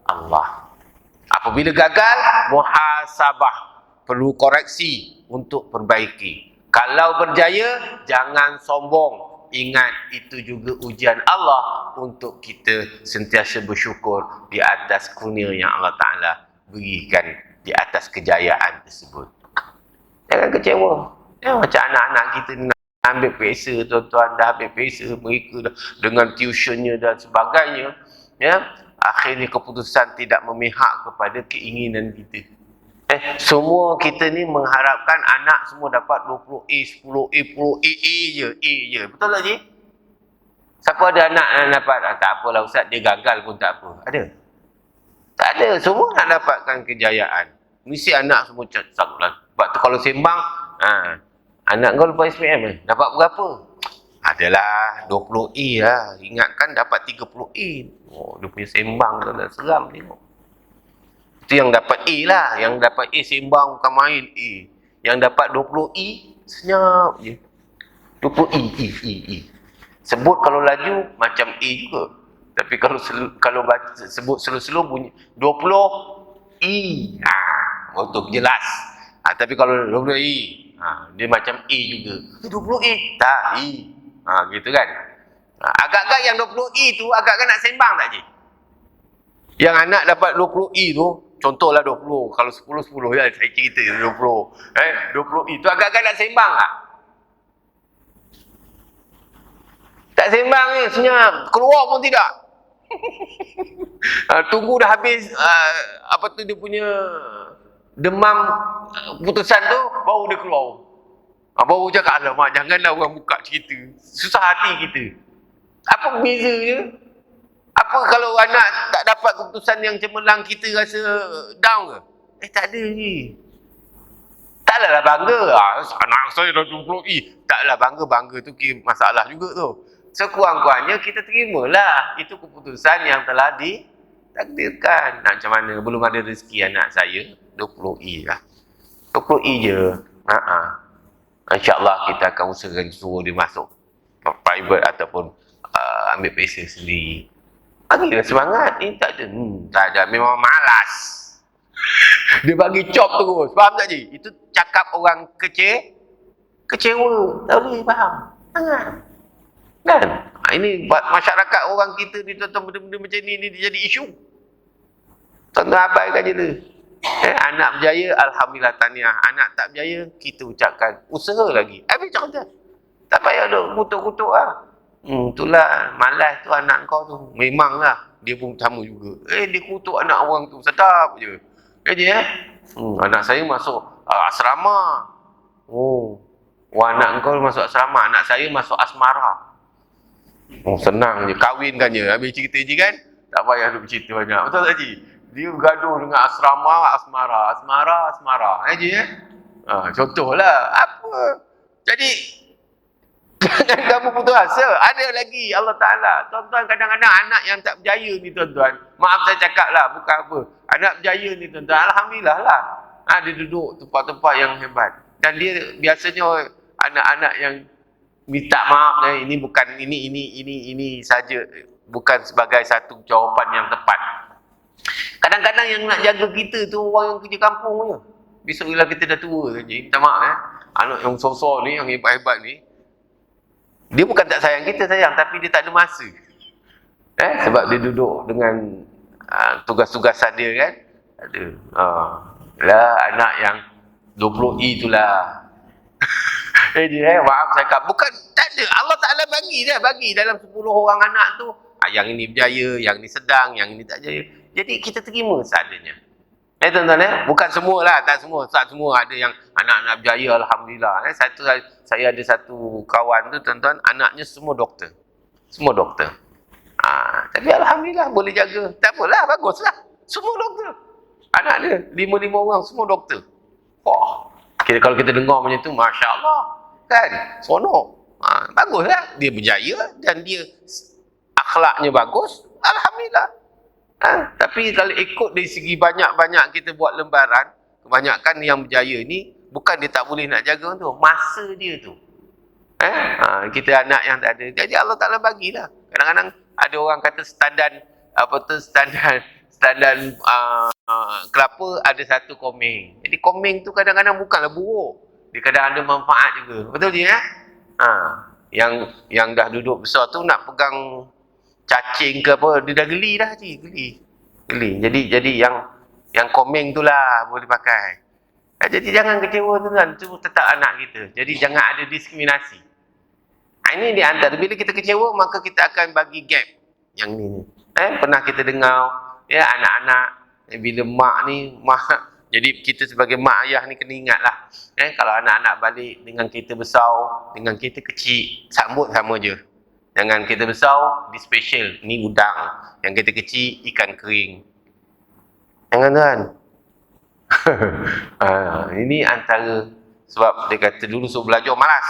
Allah. Apabila gagal, muhasabah, perlu koreksi untuk perbaiki. Kalau berjaya, jangan sombong. Ingat, itu juga ujian Allah untuk kita sentiasa bersyukur di atas kurnia yang Allah Ta'ala berikan di atas kejayaan tersebut. Jangan kecewa. Macam anak-anak kita nak ambil peksa, tuan-tuan dah ambil peksa, mereka dah dengan tuitionnya dan sebagainya. Akhirnya keputusan tidak memihak kepada keinginan kita. Semua kita ni mengharapkan anak semua dapat 20A, 10A, 10A je. Betul tak, Cik? Siapa ada anak yang dapat? Tak apalah Ustaz, dia gagal pun tak apa. Ada? Tak ada. Semua nak dapatkan kejayaan. Mesti anak semua cakap lah. Sebab tu kalau sembang, anak kau lepas SPM dapat berapa? Adalah 20A lah. Ingatkan dapat 30A. Oh, dia punya sembang tu dah seram tengok. Itu yang dapat A lah. Yang dapat A sembang bukan main A. Yang dapat 20E, senyap je. 20E, E. Sebut kalau laju, macam A juga. Tapi kalau sebut slow-slow bunyi 20E. Untuk jelas. Tapi kalau 20E, dia macam A juga. 20E, tak E. Gitu kan. Agak-agak yang 20E tu, agak-agak nak sembang tak, Cik? Yang anak dapat 20E tu, contohlah 20. Kalau 10 ya saya cerita 20. 20 itu agak-agak nak sembang tak? Tak sembang ni, senyap. Keluar pun tidak. Tunggu dah habis apa tu dia punya demam putusan tu, baru dia keluar. Baru cakap, alamak janganlah orang buka cerita. Susah hati kita. Apa bezanya? Apa kalau anak tak dapat keputusan yang cemerlang, kita rasa down ke? Tak ada ni. Taklah bangga. Anak saya dah 20E. Taklah bangga tu masalah juga tu. Sekurang-kurangnya kita terimalah. Itu keputusan yang telah ditakdirkan. Macam mana? Belum ada rezeki anak saya. 20E lah. 20E je. InsyaAllah kita akan usahakan suruh dia masuk private ataupun ambil pesa sendiri. Bagilah semangat. Ni tak ada. Memang malas. Dia bagi cop terus. Faham tak, Cik? Itu cakap orang kecewa. Tak boleh faham. Jangan. Kan? Ini masyarakat orang kita ni, tuan-tuan, benda-benda macam ni dia jadi isu. Tuan-tuan abaikan je tu. Anak berjaya, alhamdulillah tahniah. Anak tak berjaya, kita ucapkan usaha lagi. Habis cakap tak payah duk kutuk-kutuk lah. Itulah malas tu anak kau tu. Memanglah dia pun sama juga. Dia kutuk anak orang tu sedap je. Anak saya masuk asrama. Anak kau masuk asrama, anak saya masuk asmara. Senang je, kahwinkan je. Habis cerita je kan. Tak payah duk cerita banyak. Betul tak, Cik? Dia gaduh dengan asrama, asmara. Contohlah. Apa? Jadi jangan kamu putus asa. Ada lagi Allah Ta'ala. Tuan-tuan, kadang-kadang anak yang tak berjaya ni, tuan-tuan. Maaf saya cakap lah, bukan apa. Anak berjaya ni, tuan-tuan, alhamdulillah lah. Dia duduk tempat-tempat yang hebat. Dan dia biasanya anak-anak yang minta maaf. Ini bukan, ini saja. Bukan sebagai satu jawapan yang tepat. Kadang-kadang yang nak jaga kita tu orang yang kerja kampung je. Besok bila kita dah tua, minta maaf. Anak yang sosok ni, yang hebat-hebat ni, dia bukan tak sayang kita, sayang, tapi dia tak ada masa. Sebab dia duduk dengan tugas-tugasan dia kan. Ada. Lah anak yang 20E itulah. Maaf saya kata, bukan tak ada. Allah Ta'ala bagi dalam 10 orang anak tu. Yang ini berjaya, yang ini sedang, yang ini tak jaya. Jadi kita terima seadanya. Tuan-tuan, bukan semualah, tak semua. Tak semua ada yang anak-anak berjaya, alhamdulillah. Saya ada satu kawan tu, tuan-tuan, anaknya semua doktor. Semua doktor. Tapi alhamdulillah boleh jaga. Tak apalah, baguslah. Semua doktor. Anak dia 5 orang semua doktor. Wah, kalau kita dengar macam tu, Masya Allah, kan? Seronok. Baguslah, dia berjaya dan dia akhlaknya bagus, alhamdulillah. Tapi kalau ikut dari segi banyak-banyak kita buat lembaran, kebanyakan yang berjaya ni bukan dia tak boleh nak jaga tu, masa dia tu. Kita anak yang tak ada. Jadi Allah Ta'ala bagilah. Kadang-kadang ada orang kata standar kelapa ada satu komeng. Jadi komeng tu kadang-kadang bukanlah buruk. Dia kadang ada manfaat juga. Betul je ya? Yang dah duduk besar tu nak pegang cacing ke apa, dia dah geli dah je, geli. Jadi yang komeng tu lah boleh pakai. Jadi jangan kecewa tuan, tu tetap anak kita. Jadi jangan ada diskriminasi. Ini di antara bila kita kecewa maka kita akan bagi gap yang ni. Pernah kita dengar ya anak-anak bila mak ni jadi kita sebagai mak ayah ni kena ingatlah. Kalau anak-anak balik dengan kereta besar, dengan kereta kecil, sambut sama je. Jangan kereta besar, di special, ni udang. Yang kereta kecil, ikan kering. Jangan tuan. Ini antara sebab dia kata dulu suruh belajar malas.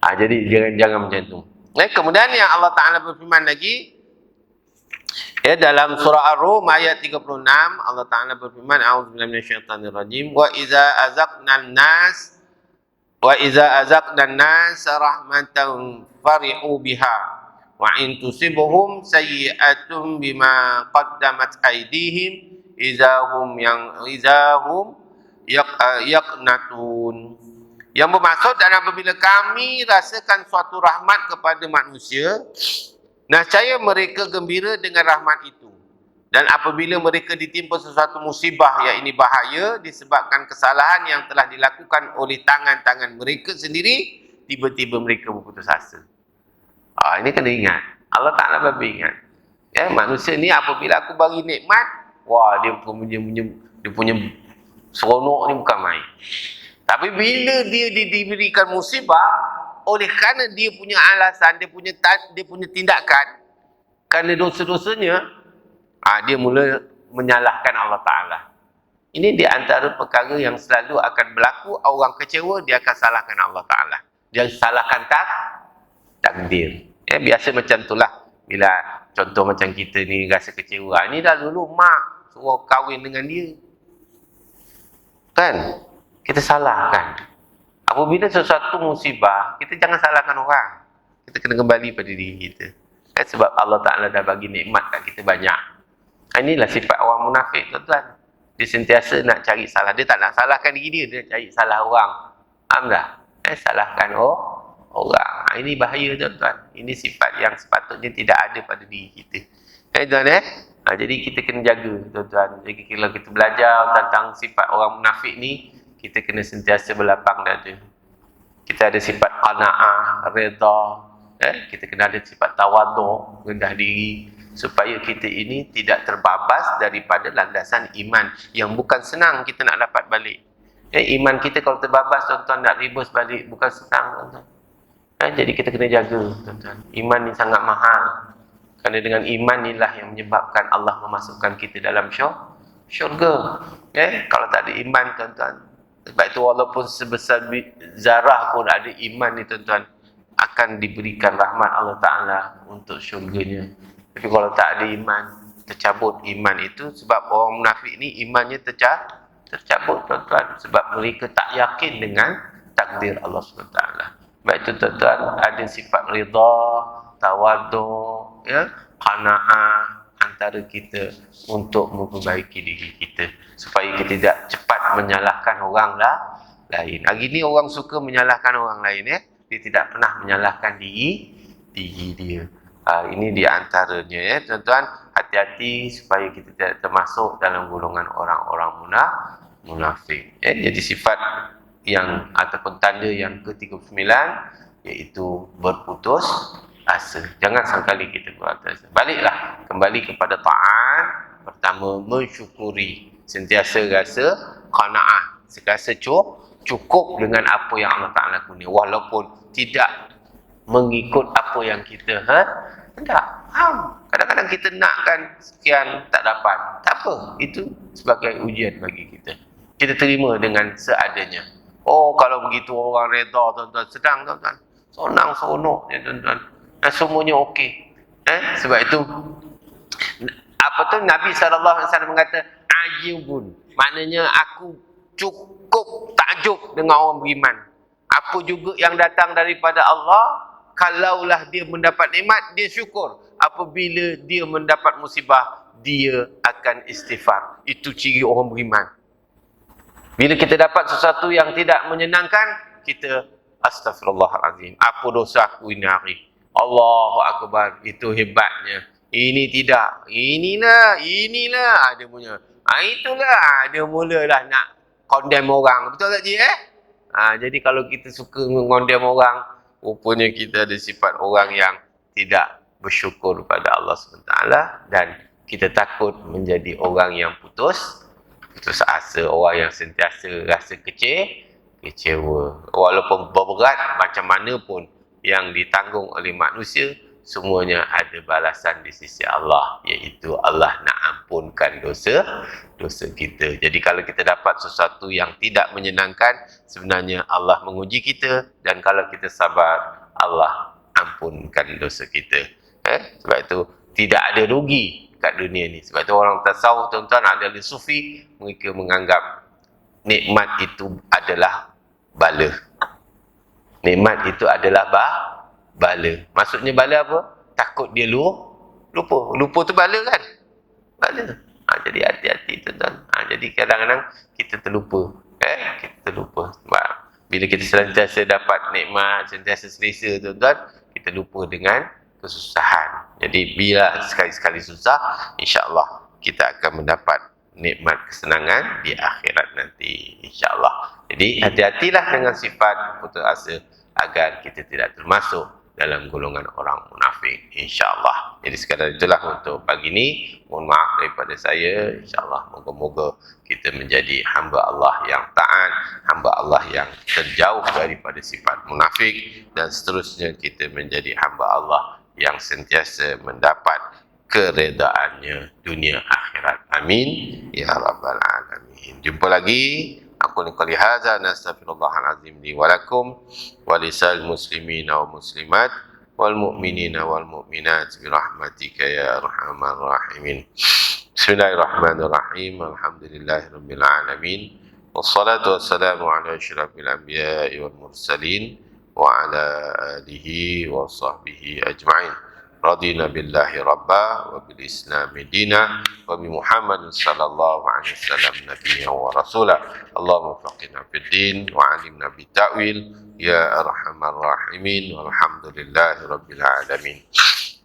Jadi jangan macam tu. Kemudian yang Allah Ta'ala berfirman lagi, ya, dalam surah Ar-Rum ayat 36 Allah Ta'ala berfirman, a'udzubillahi minasyaitonirrajim, wa iza azaqnan nas rahmatan farihu biha wa in tusibuhum sayyi'atun bima qaddamat aydihim izahum yaqnatun. Yang bermaksud dalam apabila kami rasakan suatu rahmat kepada manusia, nescaya mereka gembira dengan rahmat itu. Dan apabila mereka ditimpa sesuatu musibah, iaitu bahaya disebabkan kesalahan yang telah dilakukan oleh tangan-tangan mereka sendiri, tiba-tiba mereka berputus asa. Ini kena ingat. Allah Ta'ala ingat. Manusia ni apabila aku bagi nikmat, dia punya seronok ni bukan main. Tapi bila dia diberikan musibah, oleh kerana dia punya alasan, dia punya tindakan, kerana dosa-dosanya, dia mula menyalahkan Allah Ta'ala. Ini di antara perkara yang selalu akan berlaku. Orang kecewa, dia akan salahkan Allah Ta'ala. Dia salahkan takdir. Biasa macam itulah. Bila contoh macam kita ni rasa kecewa, ini dah dulu mak suruh kahwin dengan dia, kan? Kita salahkan. Apabila sesuatu musibah, kita jangan salahkan orang. Kita kena kembali pada diri kita. Sebab Allah Ta'ala dah bagi nikmat kat kita banyak. Inilah sifat orang munafik, tuan-tuan. Dia sentiasa nak cari salah. Dia tak nak salahkan diri dia, dia cari salah orang. Faham tak? Salahkan orang. Ini bahaya, tuan-tuan. Ini sifat yang sepatutnya tidak ada pada diri kita. Tuan-tuan, jadi kita kena jaga, tuan-tuan. Jadi kalau kita belajar tentang sifat orang munafik ni, kita kena sentiasa berlapang dada. Kita ada sifat qanaah, reda. Kita kena ada sifat tawaduk, rendah diri. Supaya kita ini tidak terbabas daripada landasan iman. Yang bukan senang kita nak dapat balik. Iman kita kalau terbabas, tuan-tuan, nak ribus balik, bukan senang, tuan-tuan. Jadi kita kena jaga, tuan-tuan. Iman ni sangat mahal. Kerana dengan iman inilah yang menyebabkan Allah memasukkan kita dalam syurga. Kalau tak ada iman, tuan-tuan, sebab itu walaupun sebesar zarah pun ada iman ni, tuan-tuan, akan diberikan rahmat Allah Ta'ala untuk syurganya. Tapi kalau tak ada iman, tercabut iman itu. Sebab orang munafik ni imannya tercabut, tuan-tuan. Sebab mereka tak yakin dengan takdir Allah SWT. Sebab itu, tuan-tuan, ada sifat rida, tawaduk, qanaah antara kita untuk memperbaiki diri kita. Supaya kita tidak cepat menyalahkan orang lain. Hari ni orang suka menyalahkan orang lain. Dia tidak pernah menyalahkan diri dia. Ini di antaranya, tuan-tuan. Hati-hati supaya kita tidak termasuk dalam golongan orang-orang munafik. Jadi sifat yang ataupun tanda yang ke-39 iaitu berputus asa. Jangan sekali kita berputus asa. Baliklah kembali kepada taat. Pertama, mensyukuri. Sentiasa rasa qanaah, rasa cukup dengan apa yang Allah Ta'ala kurnia, walaupun tidak mengikut apa yang kita hendak. Kadang-kadang kita nakkan sekian, tak dapat. Tak apa, itu sebagai ujian bagi kita. Kita terima dengan seadanya. Oh, kalau begitu orang reda, tuan-tuan, sedang tuan-tuan. Senang seronoknya tuan-tuan. Dan semuanya okey. Sebab itu apa tu Nabi SAW mengata ajibun. Maknanya aku cukup takjub dengan orang beriman. Apa juga yang datang daripada Allah, kalaulah dia mendapat nikmat, dia syukur. Apabila dia mendapat musibah, dia akan istighfar. Itu ciri orang beriman. Bila kita dapat sesuatu yang tidak menyenangkan, kita astaghfirullahalazim. Apa dosa aku ini hari? Allahu Akbar. Itu hebatnya. Ini tidak. Inilah ada punya. Itulah ada mulalah nak condemn orang. Betul tak, Cik? Jadi kalau kita suka mengondem orang, rupanya kita ada sifat orang yang tidak bersyukur pada Allah SWT, dan kita takut menjadi orang yang putus asa, orang yang sentiasa rasa kecewa. Walaupun berat macam mana pun yang ditanggung oleh manusia, semuanya ada balasan di sisi Allah, iaitu Allah nak ampunkan dosa kita. Jadi kalau kita dapat sesuatu yang tidak menyenangkan, sebenarnya Allah menguji kita, dan kalau kita sabar, Allah ampunkan dosa kita. Sebab itu tidak ada rugi kat dunia ni. Sebab itu orang tasawuf, tuan-tuan, ada sufi, mereka menganggap nikmat itu adalah bala. Nikmat itu adalah bala. Maksudnya bala apa? Takut dia lupa. Lupa tu bala kan? Bala. Jadi hati-hati tuan-tuan. Jadi kadang-kadang kita terlupa. Kita terlupa. Sebab bila kita sentiasa dapat nikmat, sentiasa selesa tuan-tuan, kita lupa dengan kesusahan. Jadi bila sekali-sekali susah, insya-Allah kita akan mendapat nikmat kesenangan di akhirat nanti, insya-Allah. Jadi hati-hatilah dengan sifat putus asa agar kita tidak termasuk dalam golongan orang munafik, insya-Allah. Jadi sekadar itulah untuk pagi ini. Mohon maaf daripada saya. Insya-Allah moga-moga kita menjadi hamba Allah yang taat, hamba Allah yang terjauh daripada sifat munafik, dan seterusnya kita menjadi hamba Allah yang sentiasa mendapat keredaannya dunia akhirat. Amin ya rabbal alamin. Jumpa lagi. Aku qouli hadza nastaghfirullahalazim li wa lakum wa lisal muslimina wa muslimat wal mu'minina wal mu'minat bi rahmatika ya arhamar rahimin. Bismillahirrahmanirrahim. Alhamdulillahirabbil alamin. Wassalatu wassalamu ala asyrafil anbiya'i wal mursalin wa ala alihi wa sahbihi ajma'in. Radina billahi rabba wa bil islami dina wa bi Muhammadin sallallahu alaihi wasallam nabiyyan wa rasula. Allahumma faqihna fid din wa 'allimna bit ta'wil ya arhamar rahimin walhamdulillahi rabbil alamin.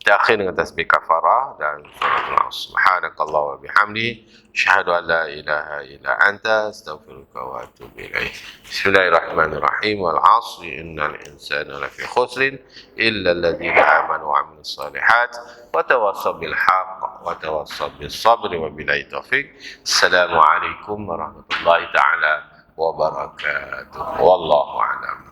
Kita akhir dengan tasbih kafarah dan suratul Asr. Subhanakallah wa bihamdi, asyhadu an la ilaha illa anta, astaghfiruka wa atubu ilaik. Bismillahirrahmanirrahim. Wal 'asri innal insana lafi khusrin illa alladhina amanu wa 'amilus solihat wa tawassaw bil haqq wa tawassaw bis sabri wa billahi taufiq. Assalamualaikum warahmatullahi taala wabarakatuh. Wallahu a'lam.